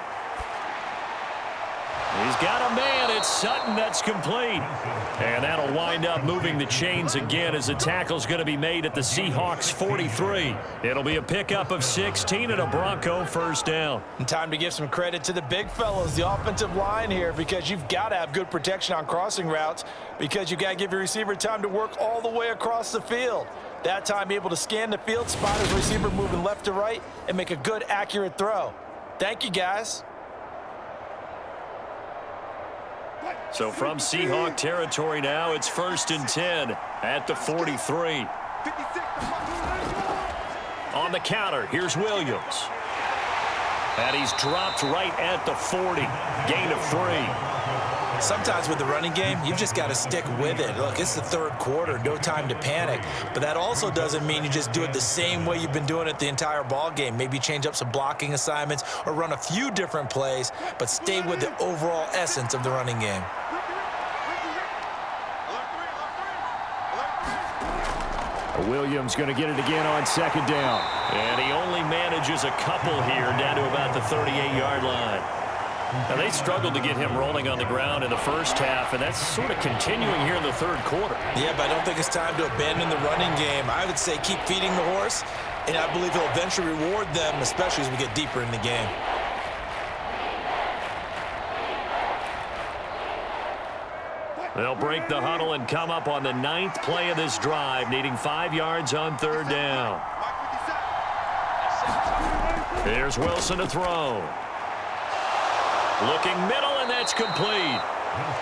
He's got a man. It's Sutton. That's complete. And that'll wind up moving the chains again as the tackle's going to be made at the Seahawks 43. It'll be a pickup of 16 and a Bronco first down.
And time to give some credit to the big fellows, the offensive line here, because you've got to have good protection on crossing routes because you've got to give your receiver time to work all the way across the field. That time able to scan the field, spot his receiver moving left to right, and make a good, accurate throw. Thank you, guys.
So from Seahawk territory now, it's 1st and 10 at the 43. On the counter, here's Williams. And he's dropped right at the 40. Gain of 3.
Sometimes with the running game, you've just got to stick with it. Look, it's the third quarter, no time to panic. But that also doesn't mean you just do it the same way you've been doing it the entire ball game. Maybe change up some blocking assignments or run a few different plays, but stay with the overall essence of the running game.
Williams going to get it again on 2nd down. And he only manages a couple here down to about the 38-yard line. Now, they struggled to get him rolling on the ground in the first half, and that's sort of continuing here in the third quarter.
Yeah, but I don't think it's time to abandon the running game. I would say keep feeding the horse, and I believe he'll eventually reward them, especially as we get deeper in the game.
They'll break the huddle and come up on the 9th play of this drive, needing 5 yards on 3rd down. Here's Wilson to throw. Looking middle, and that's complete.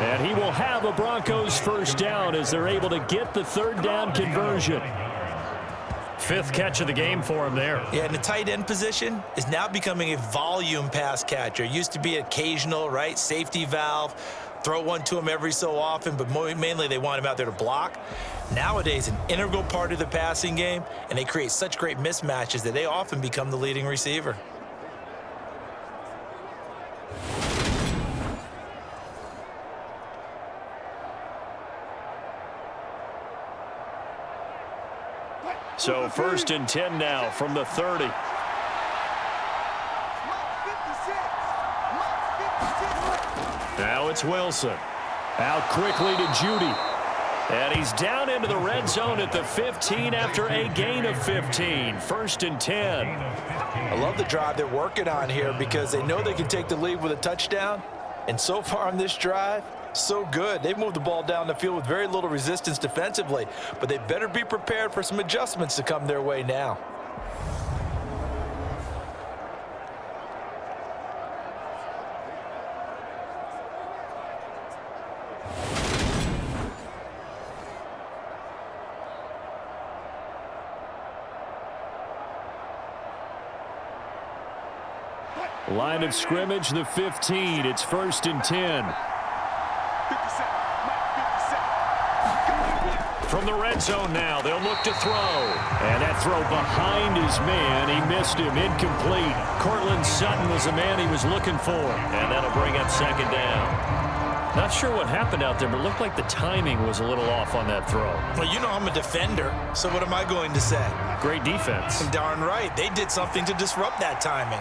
And he will have a Broncos first down as they're able to get the 3rd down conversion. 5th catch of the game for him there.
Yeah, and the tight end position is now becoming a volume pass catcher. Used to be occasional, right, safety valve. Throw one to him every so often, but mainly they want him out there to block. Nowadays, an integral part of the passing game, and they create such great mismatches that they often become the leading receiver.
So 1st and 10 now from the 30. Now it's Wilson. Out quickly to Judy. And he's down into the red zone at the 15 after a gain of 15. 1st and 10.
I love the drive they're working on here because they know they can take the lead with a touchdown. And so far on this drive, so good. They've moved the ball down the field with very little resistance defensively, but they better be prepared for some adjustments to come their way now.
Line of scrimmage, the 15. It's 1st and 10. From the red zone now, they'll look to throw. And that throw behind his man. He missed him. Incomplete. Cortland Sutton was the man he was looking for. And that'll bring up 2nd down. Not sure what happened out there, but it looked like the timing was a little off on that throw.
Well, you know I'm a defender, so what am I going to say?
Great defense.
Darn right. They did something to disrupt that timing.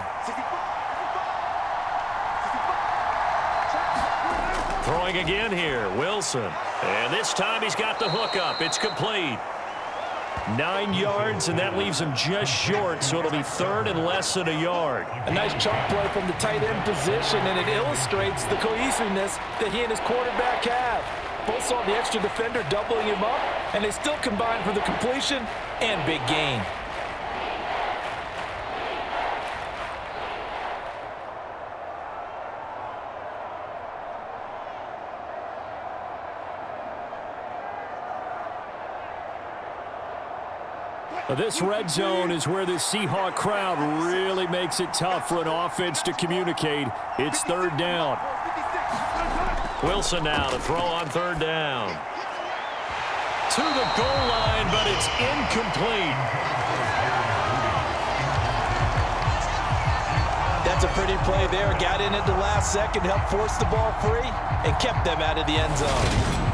Throwing again here, Wilson. And this time he's got the hook up. It's complete. 9 yards, and that leaves him just short, so it'll be 3rd and less than a yard.
A nice chunk play from the tight end position, and it illustrates the cohesiveness that he and his quarterback have. Both saw the extra defender doubling him up, and they still combined for the completion and big gain.
This red zone is where the Seahawk crowd really makes it tough for an offense to communicate. It's 3rd down. Wilson now to throw on 3rd down. To the goal line, but it's incomplete.
That's a pretty play there. Got in at the last second, helped force the ball free, and kept them out of the end zone.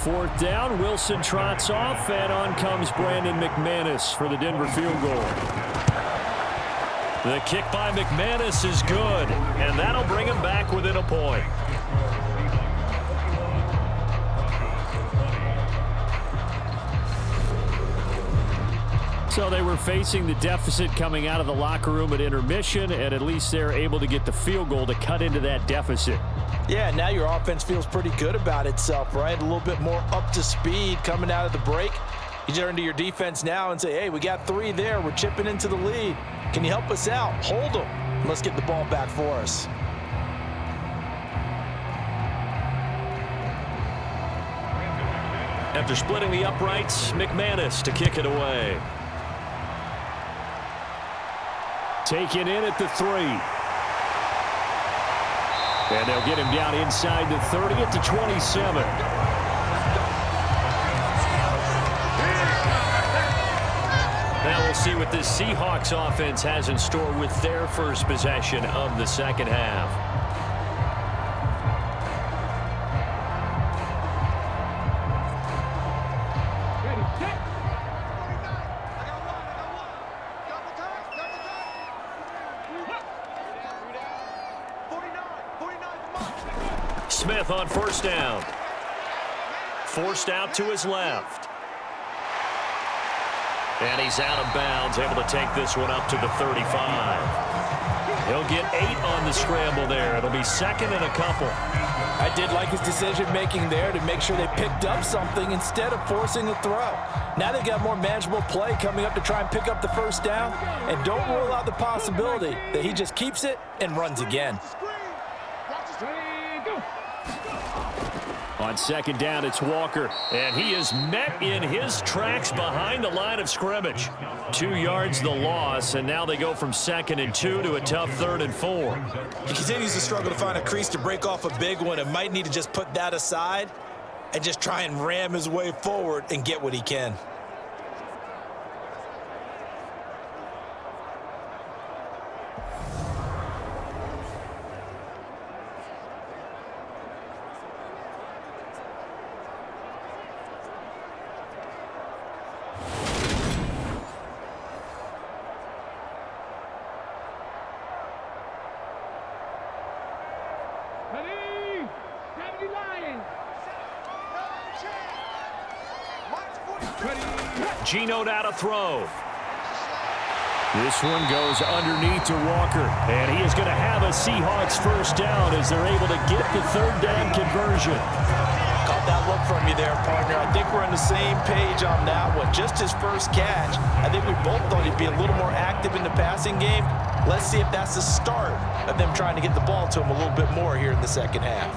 4th down. Wilson trots off, and on comes Brandon McManus for the Denver field goal. The kick by McManus is good, and that'll bring him back within a point. So they were facing the deficit coming out of the locker room at intermission, and at least they're able to get the field goal to cut into that deficit.
Yeah, now your offense feels pretty good about itself, right? A little bit more up to speed coming out of the break. You turn to your defense now and say, hey, we got 3 there. We're chipping into the lead. Can you help us out? Hold them. Let's get the ball back for us.
After splitting the uprights, McManus to kick it away. Taken in at the 3. And they'll get him down inside the 30 at the 27. Now we'll see what this Seahawks offense has in store with their first possession of the second half. Smith on 1st down. Forced out to his left. And he's out of bounds, able to take this one up to the 35. He'll get 8 on the scramble there. It'll be 2nd and a couple.
I did like his decision-making there to make sure they picked up something instead of forcing a throw. Now they've got more manageable play coming up to try and pick up the 1st down. And don't rule out the possibility that he just keeps it and runs again.
On 2nd down, it's Walker, and he is met in his tracks behind the line of scrimmage. 2 yards the loss, and now they go from 2nd and 2 to a tough 3rd and 4.
He continues to struggle to find a crease to break off a big one and might need to just put that aside and just try and ram his way forward and get what he can.
Geno out of throw. This one goes underneath to Walker, and he is going to have a Seahawks 1st down as they're able to get the 3rd down conversion.
Caught that look from you there, partner. I think we're on the same page on that one. Just his first catch. I think we both thought he'd be a little more active in the passing game. Let's see if that's the start of them trying to get the ball to him a little bit more here in the second half.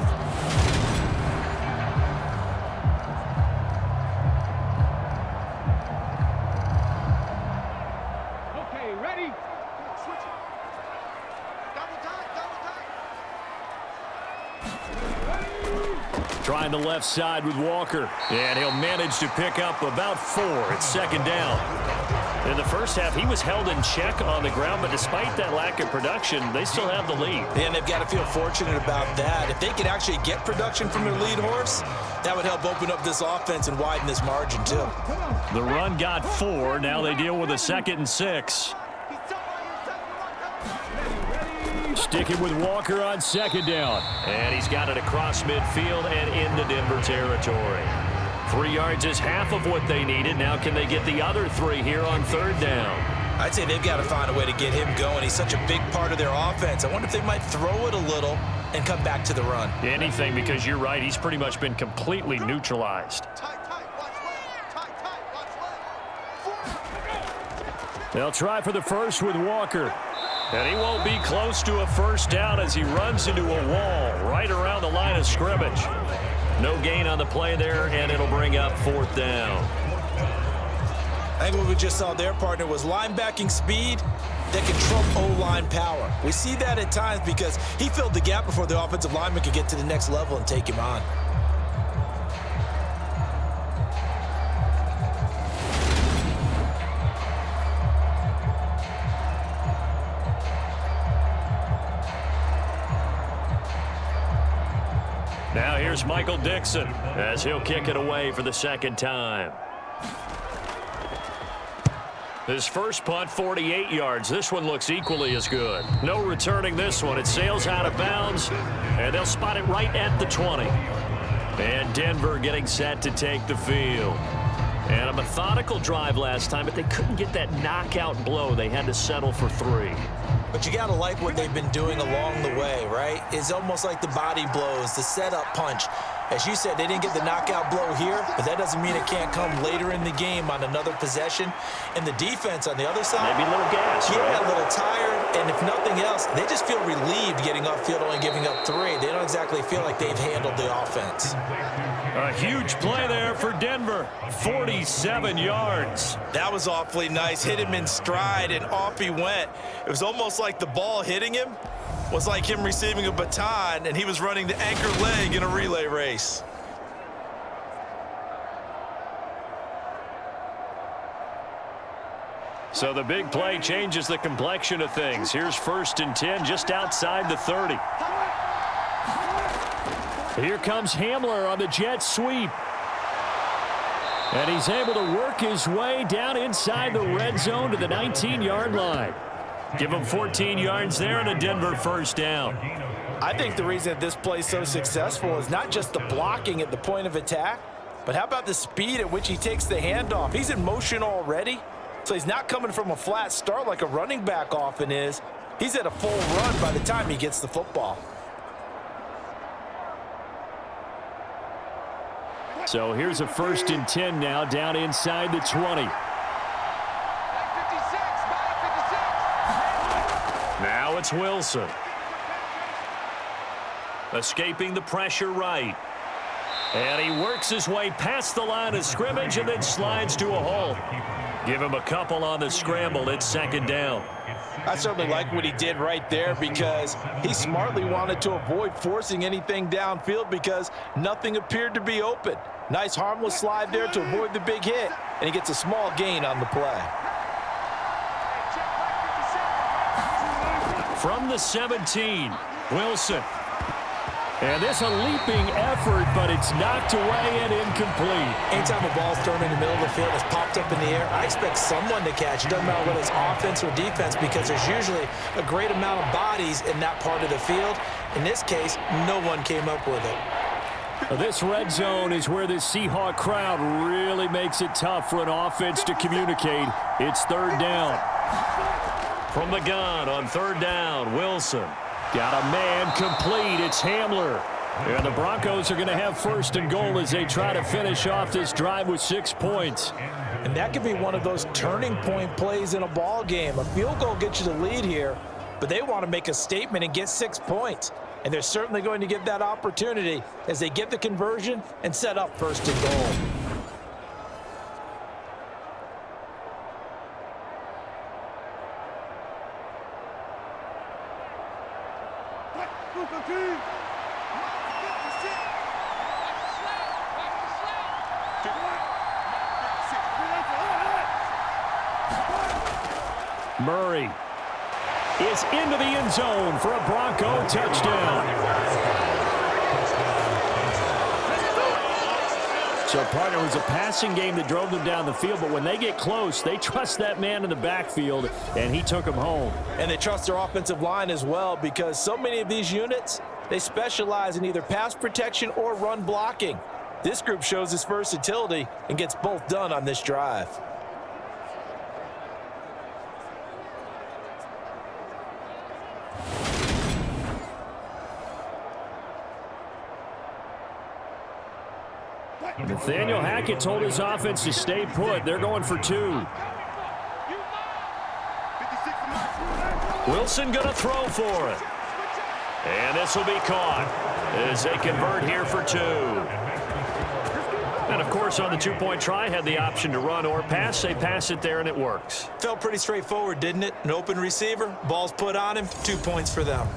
Trying the left side with Walker, and he'll manage to pick up about 4 at 2nd down. In the first half, he was held in check on the ground, but despite that lack of production, they still have the lead.
And they've got to feel fortunate about that. If they could actually get production from their lead horse, that would help open up this offense and widen this margin, too.
The run got 4. Now they deal with a 2nd and 6. Sticking with Walker on 2nd down. And he's got it across midfield and into Denver territory. 3 yards is half of what they needed. Now can they get the other 3 here on 3rd down?
I'd say they've got to find a way to get him going. He's such a big part of their offense. I wonder if they might throw it a little and come back to the run.
Anything, because you're right. He's pretty much been completely neutralized. They'll try for the first with Walker. And he won't be close to a 1st down as he runs into a wall right around the line of scrimmage. No gain on the play there, and it'll bring up 4th down.
I think what we just saw there, partner, was linebacking speed that can trump O-line power. We see that at times because he filled the gap before the offensive lineman could get to the next level and take him on.
Now here's Michael Dixon as he'll kick it away for the second time. His first punt, 48 yards. This one looks equally as good. No returning this one. It sails out of bounds, and they'll spot it right at the 20. And Denver getting set to take the field. And a methodical drive last time, but they couldn't get that knockout blow. They had to settle for 3.
But you got to like what they've been doing along the way, right? It's almost like the body blows, the setup punch. As you said, they didn't get the knockout blow here, but that doesn't mean it can't come later in the game on another possession. And the defense on the other side,
maybe a little gas,
yeah,
right?
A little tired. And if nothing else, they just feel relieved getting off field, only giving up 3. They don't exactly feel like they've handled the offense.
A huge play there for Denver, 47 yards.
That was awfully nice. Hit him in stride, and off he went. It was almost like the ball hitting him was like him receiving a baton, and he was running the anchor leg in a relay race.
So the big play changes the complexion of things. Here's 1st and 10 just outside the 30. Here comes Hamler on the jet sweep. And he's able to work his way down inside the red zone to the 19-yard line. Give him 14 yards there and a Denver first down.
I think the reason that this play is so successful is not just the blocking at the point of attack, but how about the speed at which he takes the handoff? He's in motion already, so he's not coming from a flat start like a running back often is. He's at a full run by the time he gets the football.
So here's a 1st and 10 now down inside the 20. Now it's Wilson. Escaping the pressure right. And he works his way past the line of scrimmage and then slides to a hole. Give him a couple on the scramble. It's 2nd down.
I certainly like what he did right there because he smartly wanted to avoid forcing anything downfield because nothing appeared to be open. Nice harmless slide there to avoid the big hit, and he gets a small gain on the play.
From the 17, Wilson. And this a leaping effort, but it's knocked away and incomplete.
Anytime a ball's thrown in the middle of the field, it's popped up in the air, I expect someone to catch. It doesn't matter whether it's offense or defense because there's usually a great amount of bodies in that part of the field. In this case, no one came up with it.
This red zone is where the Seahawk crowd really makes it tough for an offense to communicate. It's 3rd down. From the gun on 3rd down, Wilson. Got a man complete. It's Hamler. And the Broncos are going to have 1st and goal as they try to finish off this drive with 6 points.
And that could be one of those turning point plays in a ball game. A field goal gets you the lead here, but they want to make a statement and get 6 points. And they're certainly going to get that opportunity as they get the conversion and set up 1st and goal.
Murray is into the end zone for a Bronco touchdown. So, partner, it was a passing game that drove them down the field, but when they get close, they trust that man in the backfield, and he took them home.
And they trust their offensive line as well because so many of these units, they specialize in either pass protection or run blocking. This group shows its versatility and gets both done on this drive.
Nathaniel Hackett told his offense to stay put. They're going for 2. Wilson going to throw for it. And this will be caught as they convert here for 2. And, of course, on the 2-point try, had the option to run or pass. They pass it there, and it works.
Felt pretty straightforward, didn't it? An open receiver, ball's put on him, 2 points for them.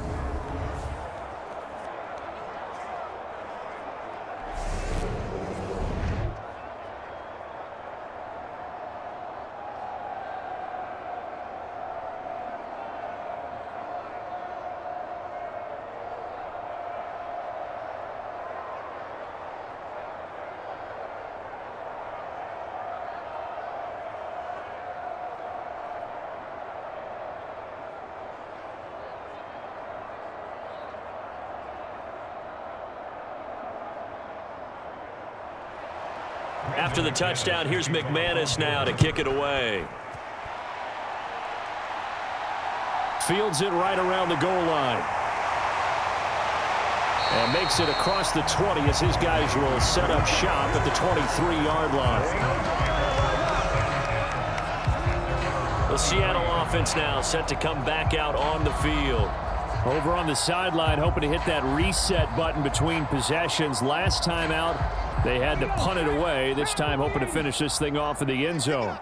After the touchdown, here's McManus now to kick it away. Fields it right around the goal line. And makes it across the 20 as his guys will set up shop at the 23-yard line. The Seattle offense now set to come back out on the field. Over on the sideline, hoping to hit that reset button between possessions. Last time out, they had to punt it away. This time, hoping to finish this thing off in the end zone.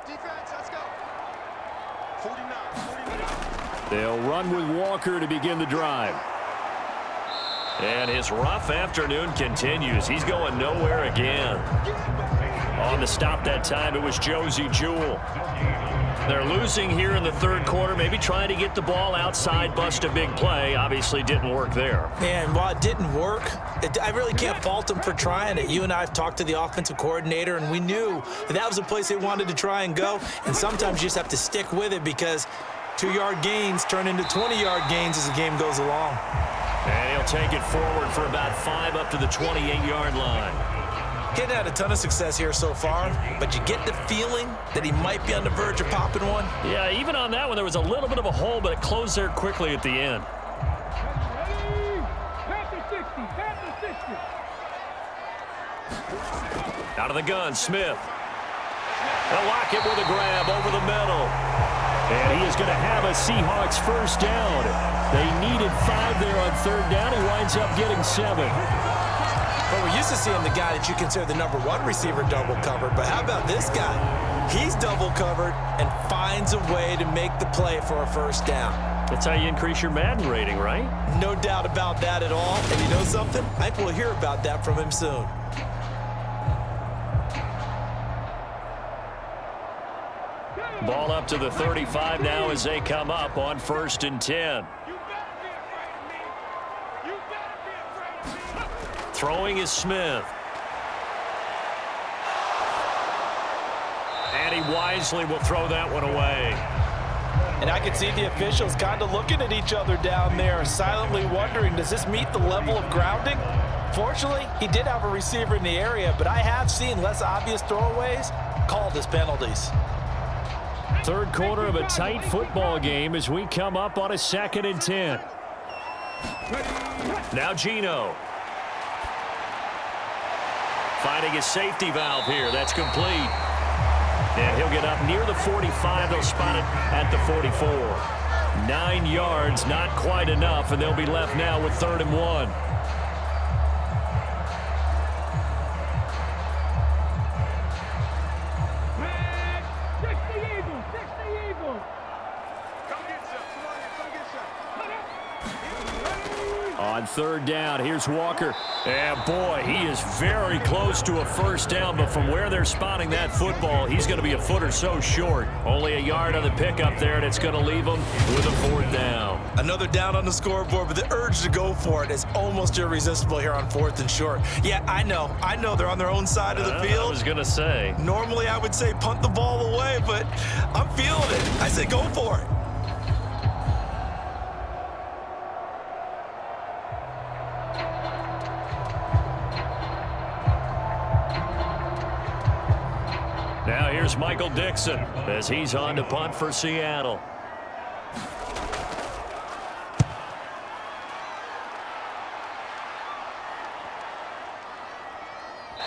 They'll run with Walker to begin the drive. And his rough afternoon continues. He's going nowhere again. On the stop that time, it was Josie Jewell. They're losing here in the third quarter, maybe trying to get the ball outside, bust a big play. Obviously didn't work there.
And while it didn't work, I really can't fault them for trying it. You and I have talked to the offensive coordinator, and we knew that was a place they wanted to try and go. And sometimes you just have to stick with it because 2-yard gains turn into 20-yard gains as the game goes along.
And he'll take it forward for about 5 up to the 28-yard line.
He hadn't had a ton of success here so far, but you get the feeling that he might be on the verge of popping one.
Yeah, even on that one, there was a little bit of a hole, but it closed there quickly at the end. Out of the gun, Smith. They'll lock it with a grab over the middle. And he is going to have a Seahawks first down. They needed 5 there on third down. He winds up getting 7.
Well, we're used to seeing the guy that you consider the #1 receiver double covered, but how about this guy? He's double covered and finds a way to make the play for a first down.
That's how you increase your Madden rating, right?
No doubt about that at all. And you know something? I think we'll hear about that from him soon.
Ball up to the 35 now as they come up on 1st and 10. Throwing is Smith. And he wisely will throw that one away.
And I can see the officials kind of looking at each other down there, silently wondering, does this meet the level of grounding? Fortunately, he did have a receiver in the area, but I have seen less obvious throwaways called as penalties.
Third quarter of a tight football game as we come up on a 2nd and 10. Now Geno. Finding his safety valve here. That's complete. And he'll get up near the 45. They'll spot it at the 44. 9 yards, not quite enough, and they'll be left now with 3rd and 1. On 3rd down, here's Walker. And boy, he is very close to a first down, but from where they're spotting that football, he's going to be a foot or so short. Only a yard on the pickup there, and it's going to leave him with a 4th down.
Another down on the scoreboard, but the urge to go for it is almost irresistible here on 4th and short. Yeah, I know they're on their own side of the field.
I was going to say.
Normally I would say punt the ball away, but I'm feeling it. I say go for it.
Now here's Michael Dixon as he's on to punt for Seattle.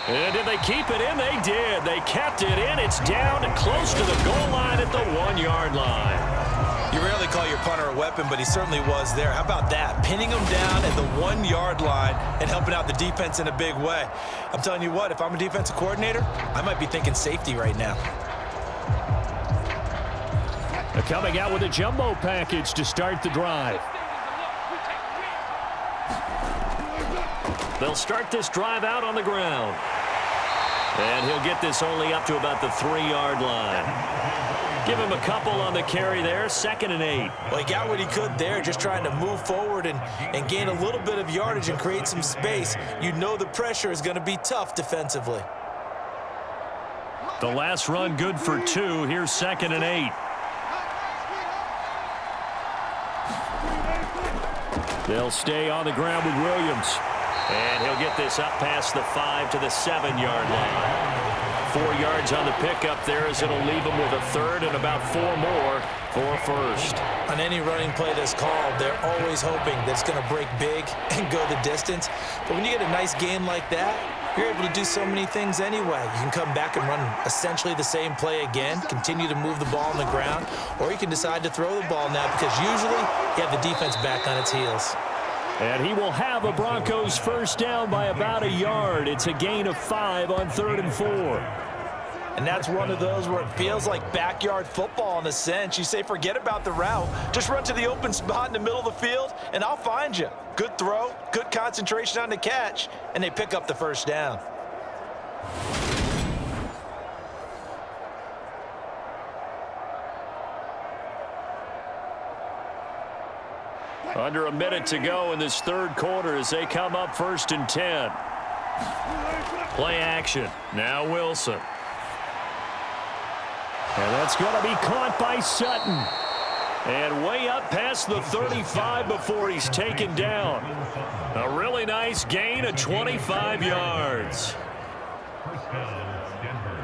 And did they keep it in? They did. They kept it in. It's down and close to the goal line at the 1-yard line.
You rarely call your punter a weapon, but he certainly was there. How about that? Pinning him down at the 1-yard line and helping out the defense in a big way. I'm telling you what, if I'm a defensive coordinator, I might be thinking safety right now.
They're coming out with a jumbo package to start the drive. They'll start this drive out on the ground. And he'll get this only up to about the 3-yard line. Give him a couple on the carry there, 2nd and 8.
Well, he got what he could there, just trying to move forward and gain a little bit of yardage and create some space. You know the pressure is going to be tough defensively.
The last run good for 2. Here's 2nd and 8. They'll stay on the ground with Williams. And he'll get this up past the 5 to the 7-yard line. 4 yards on the pickup there, as it'll leave them with a third and about 4 more for a first.
On any running play that's called, they're always hoping that it's going to break big and go the distance. But when you get a nice gain like that, you're able to do so many things anyway. You can come back and run essentially the same play again, continue to move the ball on the ground, or you can decide to throw the ball now because usually you have the defense back on its heels.
And he will have a Broncos first down by about a yard. It's a gain of 5 on 3rd and 4.
And that's one of those where it feels like backyard football in a sense. You say, forget about the route. Just run to the open spot in the middle of the field, and I'll find you. Good throw, good concentration on the catch, and they pick up the first down.
Under a minute to go in this third quarter as they come up 1st and 10. Play action. Now Wilson. And that's going to be caught by Sutton. And way up past the 35 before he's taken down. A really nice gain of 25 yards.
First down, Denver.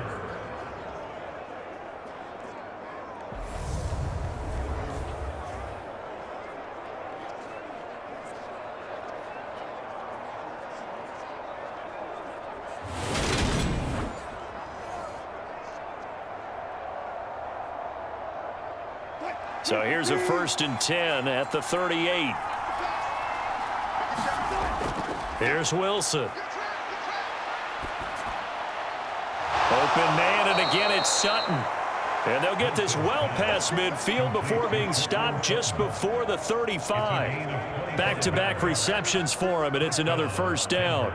So here's a 1st and 10 at the 38. Here's Wilson. Open man, and again it's Sutton. And they'll get this well past midfield before being stopped just before the 35. Back-to-back receptions for him, and it's another first down.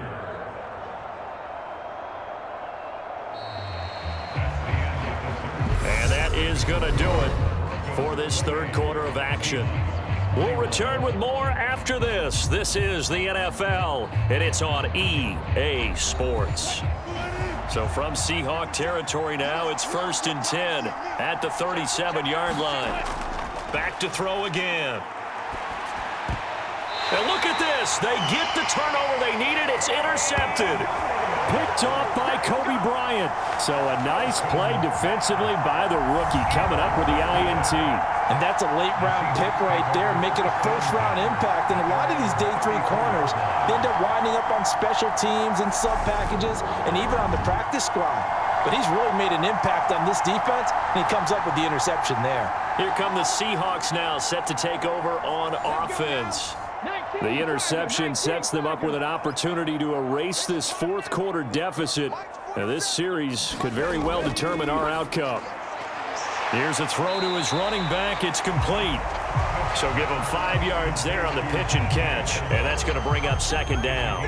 And that is going to do it for this third quarter of action. We'll return with more after this. This is the NFL, and it's on EA Sports. So from Seahawk territory now, it's 1st and 10 at the 37-yard line. Back to throw again. And look at this. They get the turnover they needed. It's intercepted. Picked off by Kobe Bryant. So a nice play defensively by the rookie, coming up with the INT.
And that's a late-round pick right there, making a first-round impact. And a lot of these day 3 corners, they end up winding up on special teams and sub-packages and even on the practice squad. But he's really made an impact on this defense, and he comes up with the interception there.
Here come the Seahawks now, set to take over on offense. The interception sets them up with an opportunity to erase this fourth quarter deficit. Now, this series could very well determine our outcome. Here's a throw to his running back. It's complete. So give him 5 yards there on the pitch and catch, and that's going to bring up second down.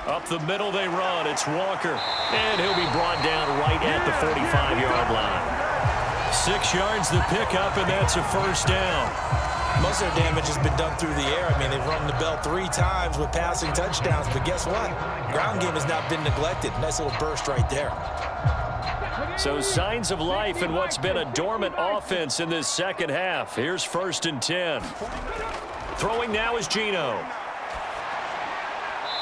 Up the middle they run. It's Walker. And he'll be brought down right at the 45-yard line. 6 yards the pickup, and that's a first down.
Most of their damage has been done through the air. I mean, they've run the bell 3 times with passing touchdowns. But guess what? Ground game has not been neglected. Nice little burst right there.
So signs of life in what's been a dormant offense in this second half. Here's 1st and 10. Throwing now is Geno.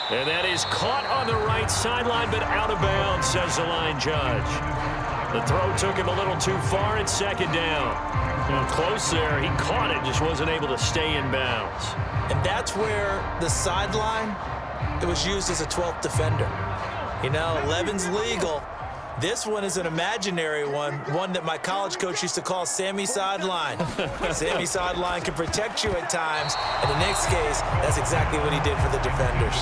And that is caught on the right sideline, but out of bounds, says the line judge. The throw took him a little too far. It's second down. Close there. He caught it, just wasn't able to stay in bounds.
And that's where the sideline, it was used as a 12th defender. You know, 11's legal. This one is an imaginary one that my college coach used to call Sammy Sideline. Sammy Sideline can protect you at times. In the next case, that's exactly what he did for the defenders.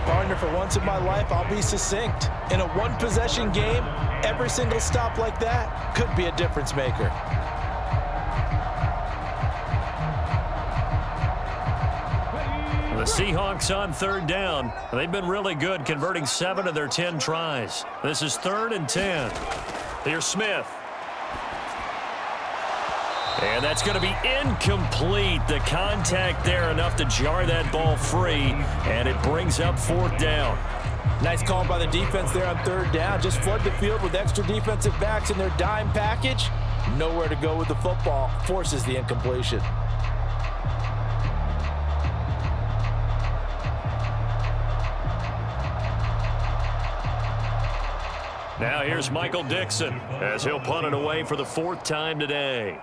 Partner, for once in my life, I'll be succinct. In a one-possession game, every single stop like that could be a difference maker.
The Seahawks on third down. They've been really good, converting 7 of their 10 tries. This is 3rd and 10. Here's Smith. And that's going to be incomplete. The contact there enough to jar that ball free, and it brings up 4th down.
Nice call by the defense there on 3rd down. Just flood the field with extra defensive backs in their dime package. Nowhere to go with the football. Forces the incompletion.
Now here's Michael Dixon as he'll punt it away for the 4th time today.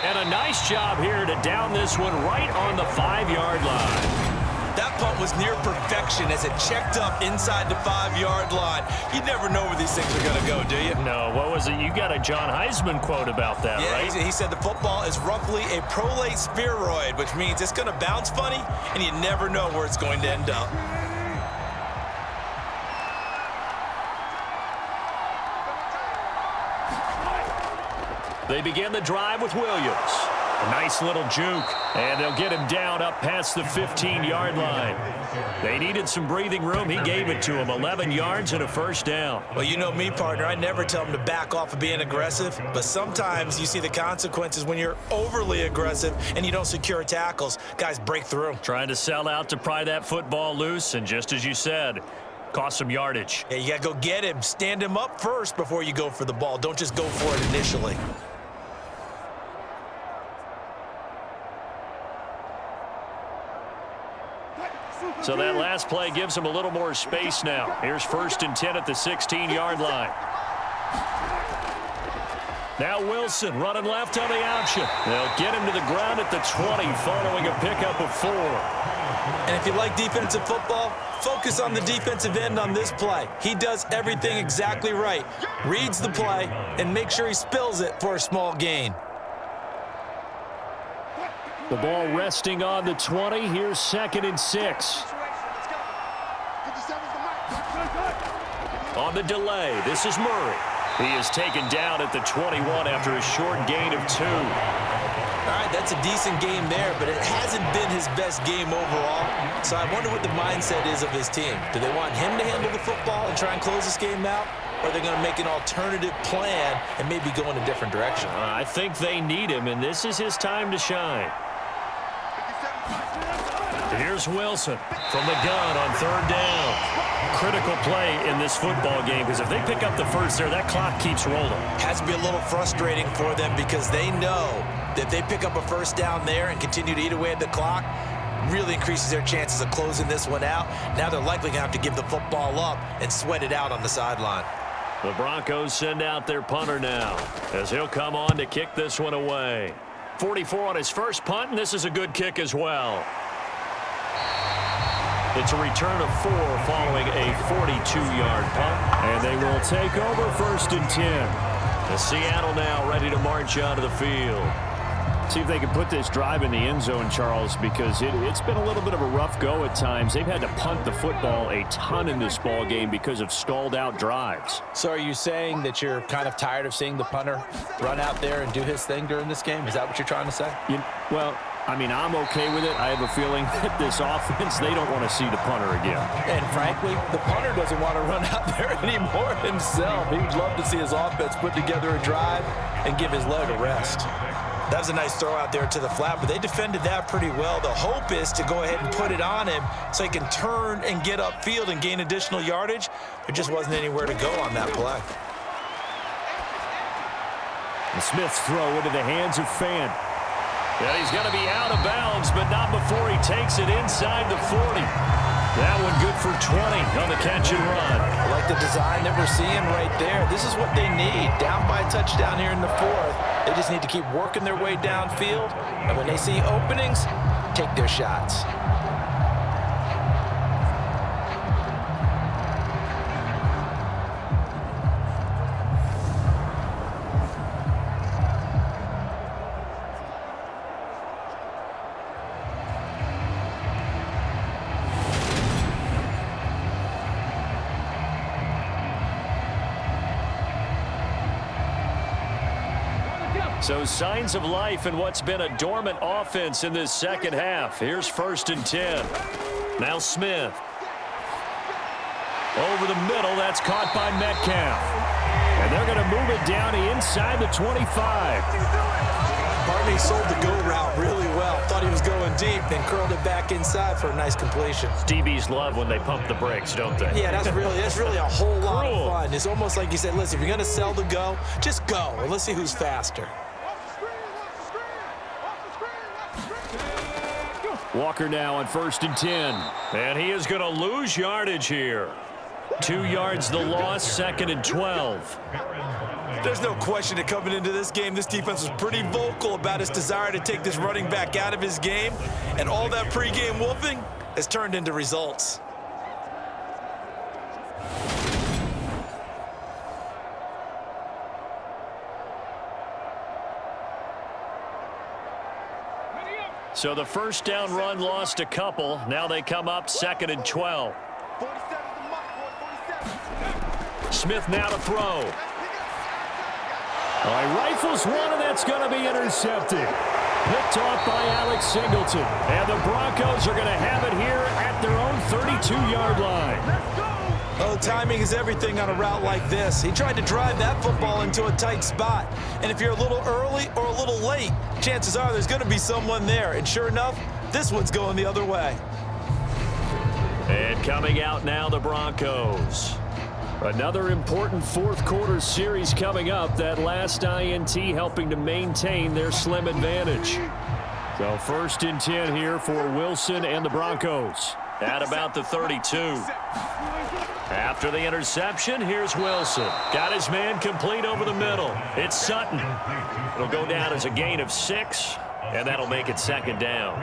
And a nice job here to down this one right on the 5-yard line.
That punt was near perfection as it checked up inside the 5-yard line. You never know where these things are going to go, do you?
No, what was it? You got a John Heisman quote about that, right?
Yeah, he said the football is roughly a prolate spheroid, which means it's going to bounce funny, and you never know where it's going to end up.
They begin the drive with Williams. A nice little juke, and they'll get him down up past the 15-yard line. They needed some breathing room. He gave it to him. 11 yards and a 1st down.
Well, you know me, partner. I never tell them to back off of being aggressive, but sometimes you see the consequences when you're overly aggressive and you don't secure tackles. Guys break through.
Trying to sell out to pry that football loose, and just as you said, cost some yardage.
Yeah, you got to go get him. Stand him up first before you go for the ball. Don't just go for it initially.
So that last play gives him a little more space now. Here's 1st and 10 at the 16-yard line. Now Wilson running left on the option. They'll get him to the ground at the 20 following a pickup of 4.
And if you like defensive football, focus on the defensive end on this play. He does everything exactly right. Reads the play and makes sure he spills it for a small gain.
The ball resting on the 20. Here's 2nd and 6. On the delay, this is Murray. He is taken down at the 21 after a short gain of 2.
All right, that's a decent game there, but it hasn't been his best game overall. So I wonder what the mindset is of his team. Do they want him to handle the football and try and close this game out? Or are they going to make an alternative plan and maybe go in a different direction?
I think they need him, and this is his time to shine. Here's Wilson from the gun on 3rd down. Critical play in this football game because if they pick up the 1st there, that clock keeps rolling.
Has to be a little frustrating for them because they know that if they pick up a 1st down there and continue to eat away at the clock, really increases their chances of closing this one out. Now they're likely going to have to give the football up and sweat it out on the sideline.
The Broncos send out their punter now as he'll come on to kick this one away. 44 on his first punt, and this is a good kick as well. It's a return of 4 following a 42-yard punt, and they will take over 1st and 10. The Seattle now ready to march out of the field. See if they can put this drive in the end zone, Charles, because it's been a little bit of a rough go at times. They've had to punt the football a ton in this ball game because of stalled-out drives.
So are you saying that you're kind of tired of seeing the punter run out there and do his thing during this game? Is that what you're trying to say?
Well, I mean, I'm okay with it. I have a feeling that this offense, they don't want to see the punter again.
And frankly, the punter doesn't want to run out there anymore himself. He would love to see his offense put together a drive and give his leg a rest. That was a nice throw out there to the flat, but they defended that pretty well. The hope is to go ahead and put it on him so he can turn and get upfield and gain additional yardage. There just wasn't anywhere to go on that play.
And Smith's throw into the hands of Fan. Yeah, he's going to be out of bounds, but not before he takes it inside the 40. That one good for 20 on the catch and run.
I like the design that we're seeing right there. This is what they need. Down by a touchdown here in the 4th. They just need to keep working their way downfield. And when they see openings, take their shots.
So signs of life in what's been a dormant offense in this second half. Here's 1st and 10. Now Smith. Over the middle, that's caught by Metcalf. And they're going to move it down inside the 25.
Barney sold the go route really well. Thought he was going deep, then curled it back inside for a nice completion.
DBs love when they pump the brakes, don't they?
Yeah, that's really a whole lot of fun. It's almost like you said, listen, if you're going to sell the go, just go, and let's see who's faster.
Walker now on 1st and 10. And he is going to lose yardage here. 2 yards the loss, 2nd and 12.
There's no question that coming into this game, this defense was pretty vocal about its desire to take this running back out of his game, and all that pregame wolfing has turned into results.
So the first down run lost a couple. Now they come up 2nd and 12. Smith now to throw. He rifles one, and that's going to be intercepted. Picked off by Alex Singleton. And the Broncos are going to have it here at their own 32-yard line.
Oh, timing is everything on a route like this. He tried to drive that football into a tight spot. And if you're a little early or a little late, chances are there's going to be someone there. And sure enough, this one's going the other way.
And coming out now, the Broncos. Another important fourth-quarter series coming up. That last INT helping to maintain their slim advantage. So 1st and 10 here for Wilson and the Broncos. At about the 32. After the interception, here's Wilson. Got his man complete over the middle. It's Sutton. It'll go down as a gain of 6, and that'll make it 2nd down.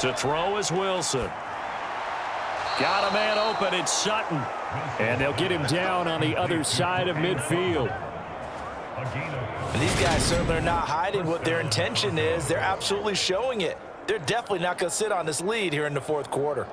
To throw is Wilson. Got a man open. It's Sutton. And they'll get him down on the other side of midfield.
And these guys certainly are not hiding what their intention is. They're absolutely showing it. They're definitely not going to sit on this lead here in the fourth quarter.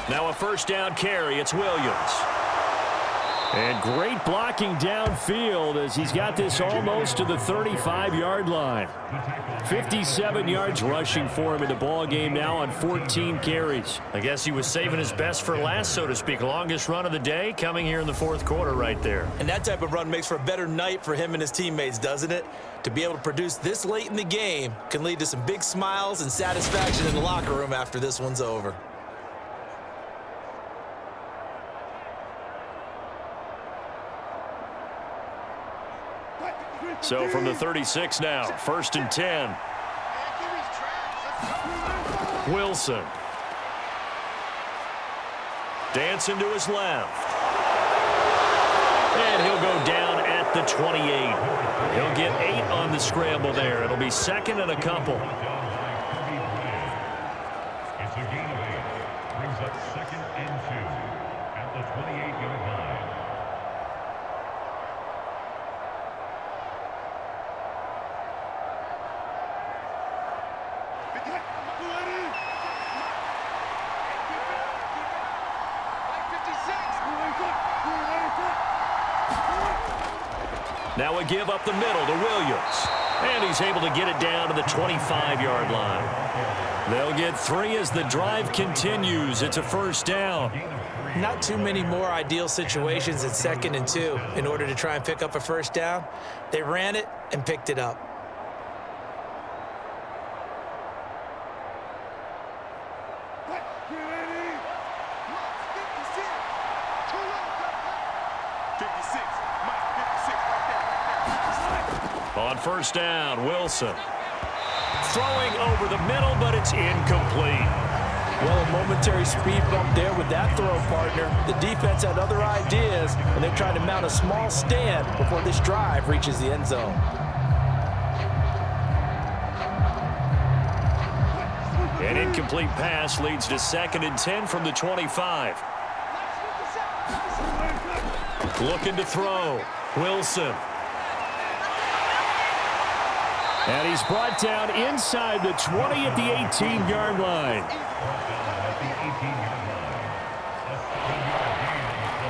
Now a first down carry. It's Williams. And great blocking downfield as he's got this almost to the 35-yard line. 57 yards rushing for him in the ball game now on 14 carries.
I guess he was saving his best for last, so to speak. Longest run of the day coming here in the fourth quarter right there.
And that type of run makes for a better night for him and his teammates, doesn't it? To be able to produce this late in the game can lead to some big smiles and satisfaction in the locker room after this one's over.
So from the 36 now, 1st and 10. Wilson. Dancing to his left. And he'll go down at the 28. He'll get 8 on the scramble there. It'll be 2nd and a couple.
It's a gain of 8. Brings up 2nd and 2 at the 28-yard line.
Now a give up the middle to Williams. And he's able to get it down to the 25-yard line. They'll get 3 as the drive continues. It's a first down.
Not too many more ideal situations at 2nd and 2 in order to try and pick up a first down. They ran it and picked it up.
On first down, Wilson. Throwing over the middle, but it's incomplete.
Well, a momentary speed bump there with that throw, partner. The defense had other ideas, and they're trying to mount a small stand before this drive reaches the end zone.
An incomplete pass leads to 2nd and 10 from the 25. Looking to throw. Wilson. And he's brought down inside the 20 at the 18-yard line.
At the 18-yard line. A 7-yard gain on the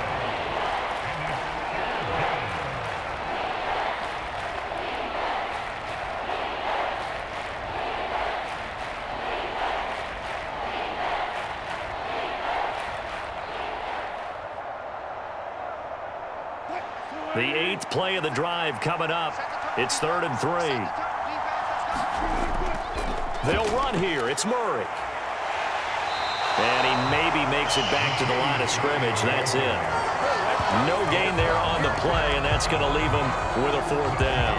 The 8th play of the drive coming up. It's 3rd and 3. They'll run here. It's Murray. And he maybe makes it back to the line of scrimmage. That's it. No gain there on the play, and that's going to leave him with a 4th down.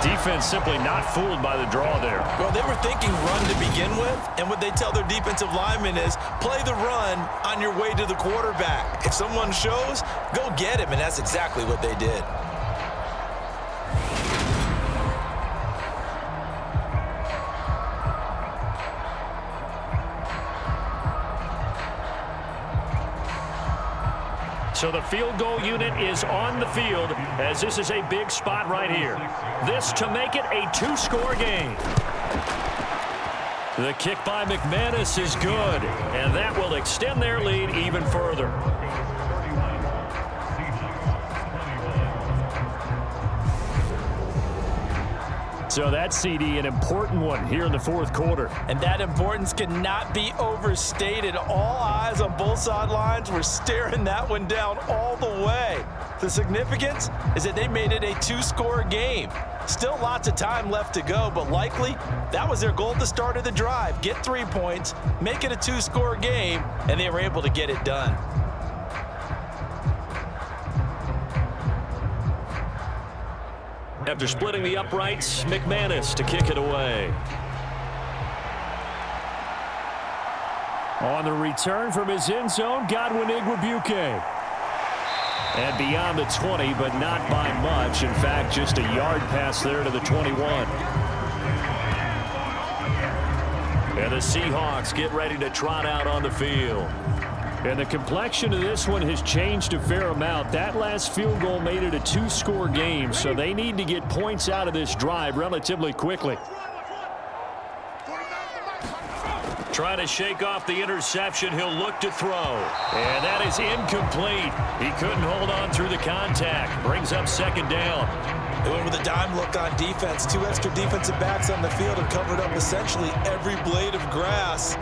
Defense simply not fooled by the draw there.
Well, they were thinking run to begin with, and what they tell their defensive linemen is play the run on your way to the quarterback. If someone shows, go get him, and that's exactly what they did.
So the field goal unit is on the field as this is a big spot right here. This to make it a 2-score game. The kick by McManus is good, and that will extend their lead even further. So that CD, an important one here in the 4th quarter.
And that importance cannot be overstated. All eyes on both sidelines were staring that one down all the way. The significance is that they made it a 2-score game. Still lots of time left to go, but likely that was their goal at the start of the drive. Get 3 points, make it a 2-score game, and they were able to get it done.
After splitting the uprights, McManus to kick it away. On the return from his end zone, Godwin Igwebuike. And beyond the 20, but not by much. In fact, just a yard pass there to the 21. And the Seahawks get ready to trot out on the field. And the complexion of this one has changed a fair amount. That last field goal made it a 2-score game, so they need to get points out of this drive relatively quickly. Trying to shake off the interception. He'll look to throw. And that is incomplete. He couldn't hold on through the contact. Brings up 2nd down.
They went with a dime look on defense. 2 extra defensive backs on the field and covered up essentially every blade of grass.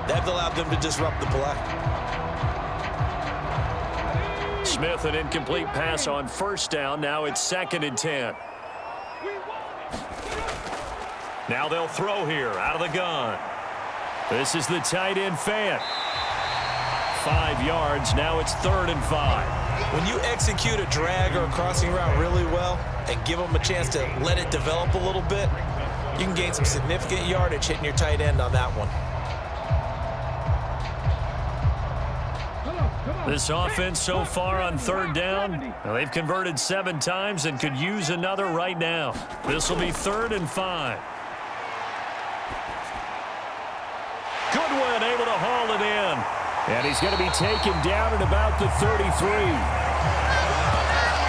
That allowed them to disrupt the play.
Smith, an incomplete pass on 1st down. Now it's 2nd and 10. Now they'll throw here out of the gun. This is the tight end Fant. 5 yards. Now it's 3rd and 5.
When you execute a drag or a crossing route really well and give them a chance to let it develop a little bit, you can gain some significant yardage hitting your tight end on that one.
This offense so far on 3rd down, they've converted 7 times and could use another right now. This will be 3rd and 5. Goodwin able to haul it in. And he's going to be taken down at about the 33.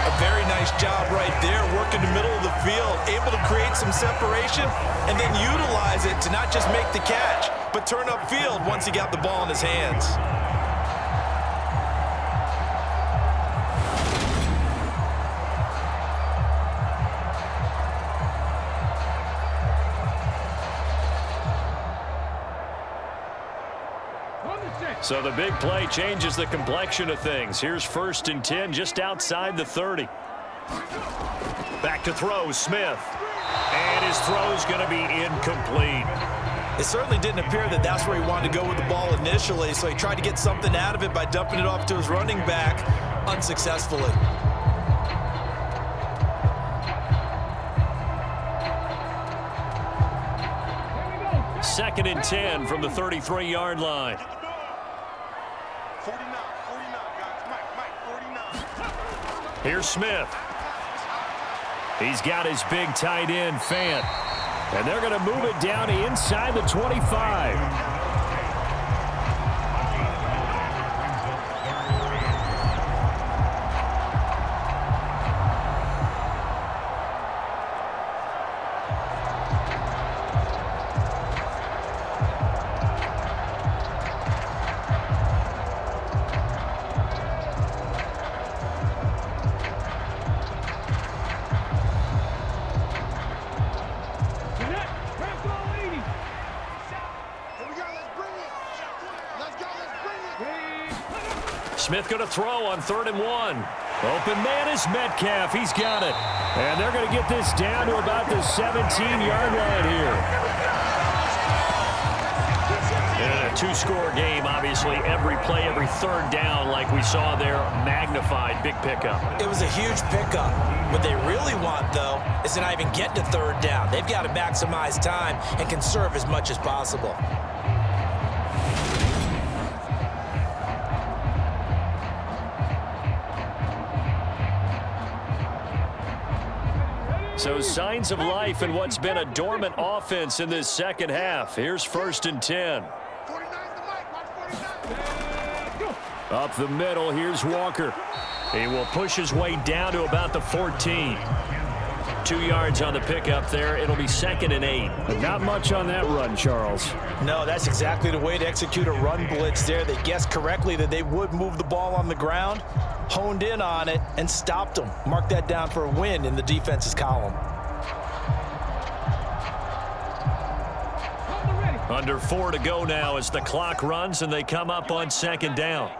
A very nice job right there, working the middle of the field, able to create some separation and then utilize it to not just make the catch, but turn upfield once he got the ball in his hands.
So the big play changes the complexion of things. Here's 1st and 10 just outside the 30. Back to throw, Smith. And his throw's going to be incomplete.
It certainly didn't appear that that's where he wanted to go with the ball initially, so he tried to get something out of it by dumping it off to his running back unsuccessfully.
2nd and 10 from the 33-yard line.
49, guys. Mike, 49.
Here's Smith. He's got his big tight end, Fant. And they're going to move it down to inside the 25. Smith going to throw on 3rd and 1. Open man is Metcalf. He's got it. And they're going to get this down to about the 17-yard line here. In a two-score game, obviously, every play, every 3rd down, like we saw there, magnified. Big pickup.
It was a huge pickup. What they really want, though, is to not even get to 3rd down. They've got to maximize time and conserve as much as possible.
So signs of life in what's been a dormant offense in this second half. Here's 1st and 10. Up the middle, here's Walker. He will push his way down to about the 14. 2 yards on the pickup there. It'll be 2nd and 8. But not much on that run, Charles.
No, that's exactly the way to execute a run blitz there. They guessed correctly that they would move the ball on the ground, honed in on it, and stopped them. Mark that down for a win in the defense's column.
Under 4 to go now as the clock runs and they come up on 2nd down.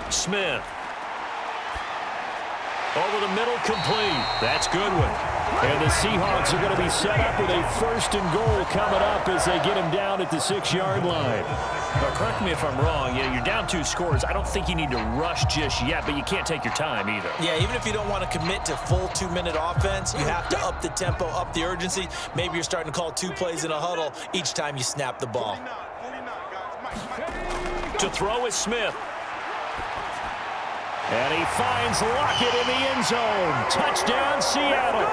Smith. Over the middle, complete. That's Goodwin. And the Seahawks are going to be set up with a 1st and goal coming up as they get him down at the 6-yard line.
But correct me if I'm wrong. You're down 2 scores. I don't think you need to rush just yet, but you can't take your time either.
Yeah, even if you don't want to commit to full 2-minute offense, you have to up the tempo, up the urgency. Maybe you're starting to call 2 plays in a huddle each time you snap the ball.
To throw is Smith. And he finds Lockett in the end zone. Touchdown, Seattle.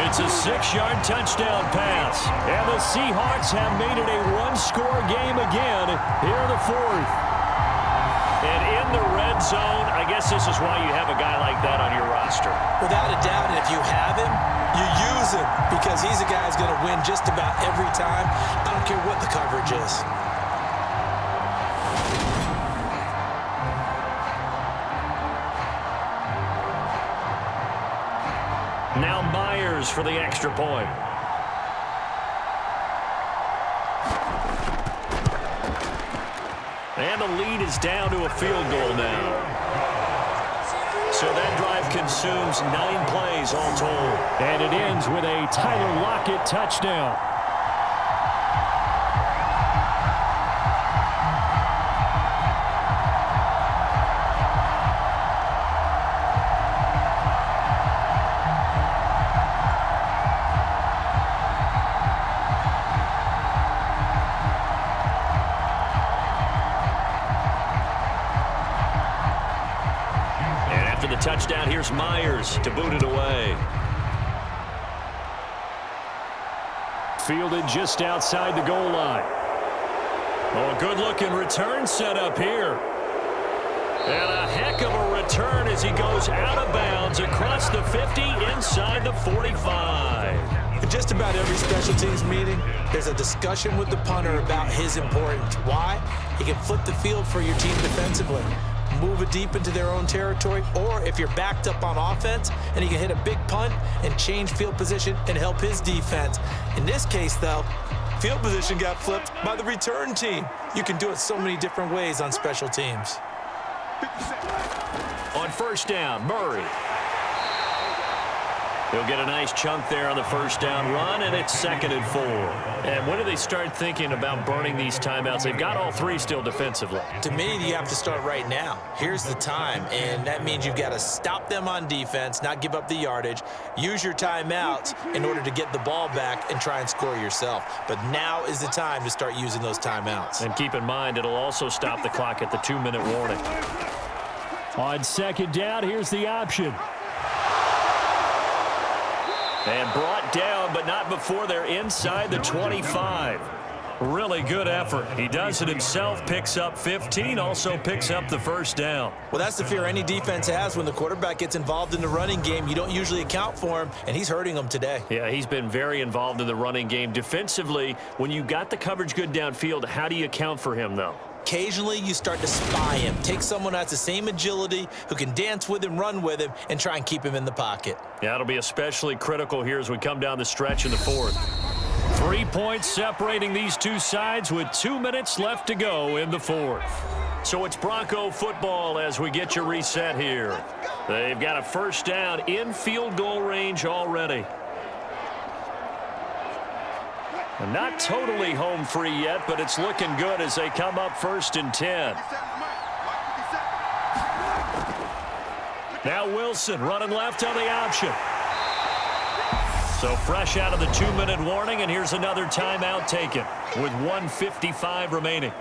It's a 6-yard touchdown pass. And the Seahawks have made it a 1-score game again here in the 4th. And in the red zone, I guess this is why you have a guy like that on your roster.
Without a doubt, and if you have him, you use him because he's a guy who's going to win just about every time. I don't care what the coverage is.
Now Myers for the extra point. And the lead is down to a field goal now. So that drive consumes 9 plays all told. And it ends with a Tyler Lockett touchdown. Touchdown, here's Myers to boot it away. Fielded just outside the goal line. Oh, good-looking return set up here. And a heck of a return as he goes out of bounds across the 50 inside the 45.
In just about every special teams meeting, there's a discussion with the punter about his importance. Why? He can flip the field for your team defensively, move it deep into their own territory, or if you're backed up on offense and he can hit a big punt and change field position and help his defense. In this case, though, field position got flipped by the return team. You can do it so many different ways on special teams.
On 1st down, Murray. He'll get a nice chunk there on the 1st down run, and it's 2nd and 4.
And when do they start thinking about burning these timeouts? They've got all 3 still defensively.
To me, you have to start right now. Here's the time, and that means you've got to stop them on defense, not give up the yardage, use your timeouts in order to get the ball back and try and score yourself. But now is the time to start using those timeouts.
And keep in mind, it'll also stop the clock at the 2-minute warning.
On 2nd down, here's the option. And brought down, but not before they're inside the 25. Really good effort. He does it himself, picks up 15, also picks up the first down.
Well, that's the fear any defense has when the quarterback gets involved in the running game. You don't usually account for him, and he's hurting them today.
Yeah, he's been very involved in the running game. Defensively, when you got the coverage good downfield, how do you account for him, though?
Occasionally, you start to spy him. Take someone who has the same agility, who can dance with him, run with him, and try and keep him in the pocket.
Yeah, it'll be especially critical here as we come down the stretch in the fourth. 3 points separating these two sides with 2 minutes left to go in the fourth. So it's Bronco football as we get you reset here. They've got a first down in field goal range already. And not totally home free yet, but it's looking good as they come up 1st and 10. Now Wilson running left on the option. So fresh out of the 2-minute warning, and here's another timeout taken with 1:55 remaining.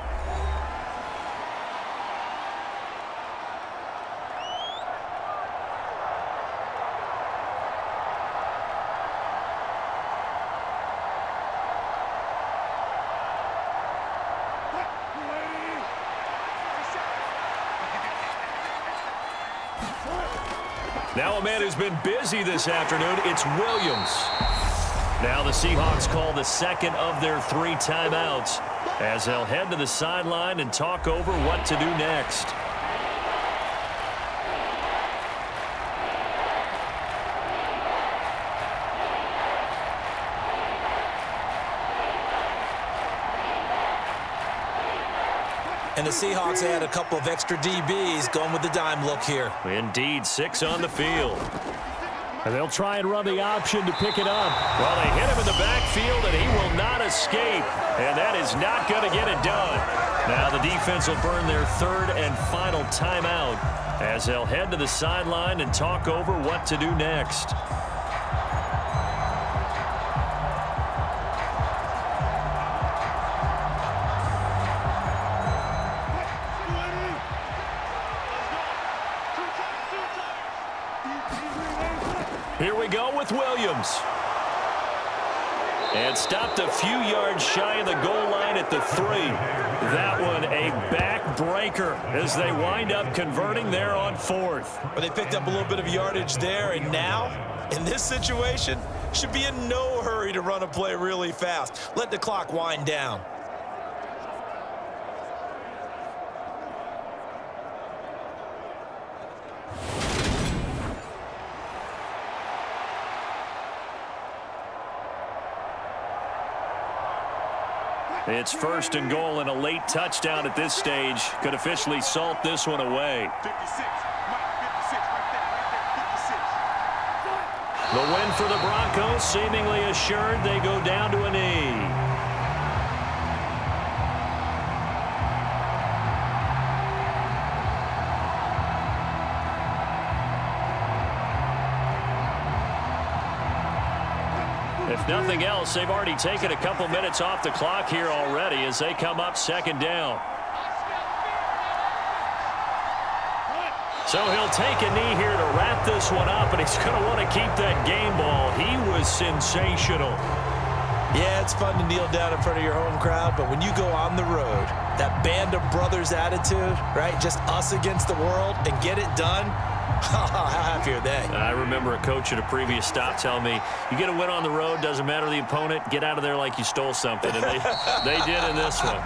Now a man who's been busy this afternoon, it's Williams. Now the Seahawks call the second of their 3 timeouts as they'll head to the sideline and talk over what to do next.
And the Seahawks had a couple of extra DBs going with the dime look here.
Indeed, 6 on the field. And they'll try and run the option to pick it up. Well, they hit him in the backfield, and he will not escape. And that is not going to get it done. Now the defense will burn their 3rd and final timeout as they'll head to the sideline and talk over what to do next. Here we go with Williams. And stopped a few yards shy of the goal line at the 3. That one a backbreaker as they wind up converting there on 4th.
Well, they picked up a little bit of yardage there, and now, in this situation, should be in no hurry to run a play really fast. Let the clock wind down.
It's 1st and goal, and a late touchdown at this stage could officially salt this one away.
56. Mike, 56 right there. 56.
The win for the Broncos seemingly assured. They go down to a knee. If nothing else, they've already taken a couple minutes off the clock here already as they come up 2nd down. So he'll take a knee here to wrap this one up, and he's going to want to keep that game ball. He was sensational.
Yeah, it's fun to kneel down in front of your home crowd, but when you go on the road, that band of brothers attitude, right, just us against the world, and get it done, how happy are they?
I remember a coach at a previous stop telling me, you get a win on the road, doesn't matter the opponent, get out of there like you stole something. And they did in this one.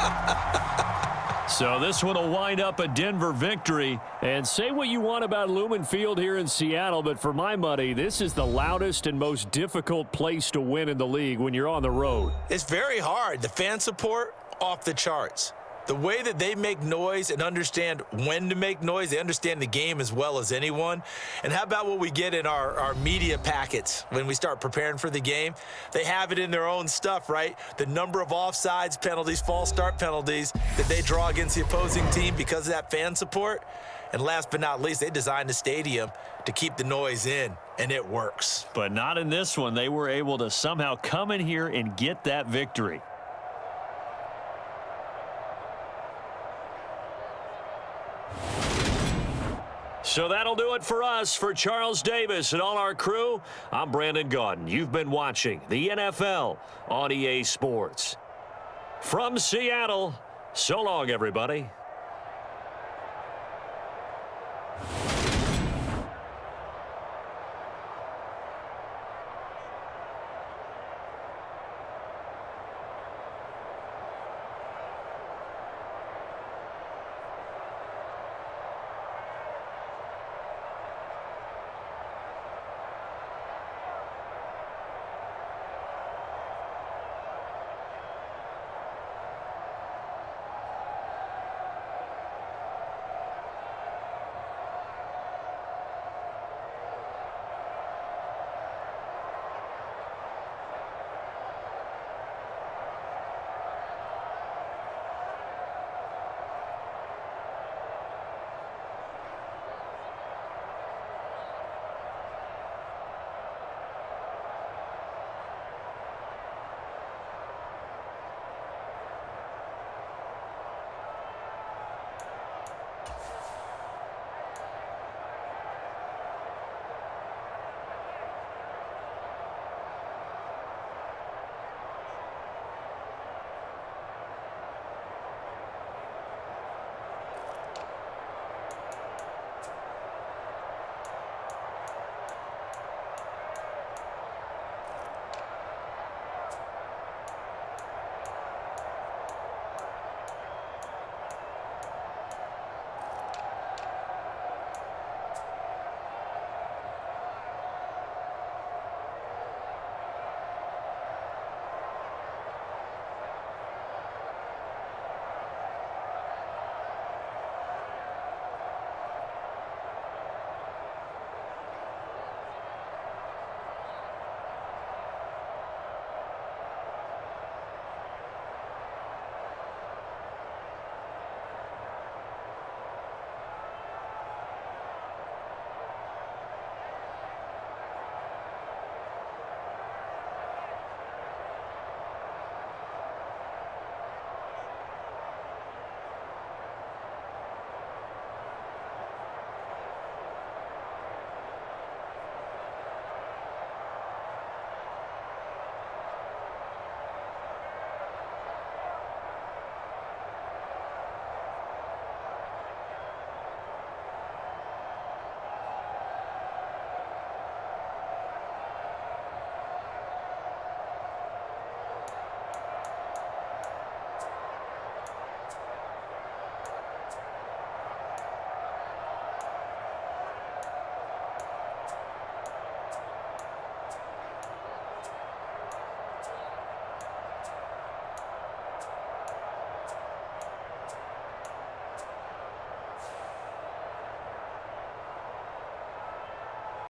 So this one will wind up a Denver victory. And say what you want about Lumen Field here in Seattle, but for my money, this is the loudest and most difficult place to win in the league when you're on the road.
It's very hard. The fan support, off the charts. The way that they make noise and understand when to make noise, they understand the game as well as anyone. And how about what we get in our media packets when we start preparing for the game? They have it in their own stuff, right? The number of offsides penalties, false start penalties that they draw against the opposing team because of that fan support. And last but not least, they designed the stadium to keep the noise in, and it works.
But not in this one. They were able to somehow come in here and get that victory. So that'll do it for us. For Charles Davis and all our crew, I'm Brandon Gaudin. You've been watching the NFL on EA Sports. From Seattle, so long, everybody.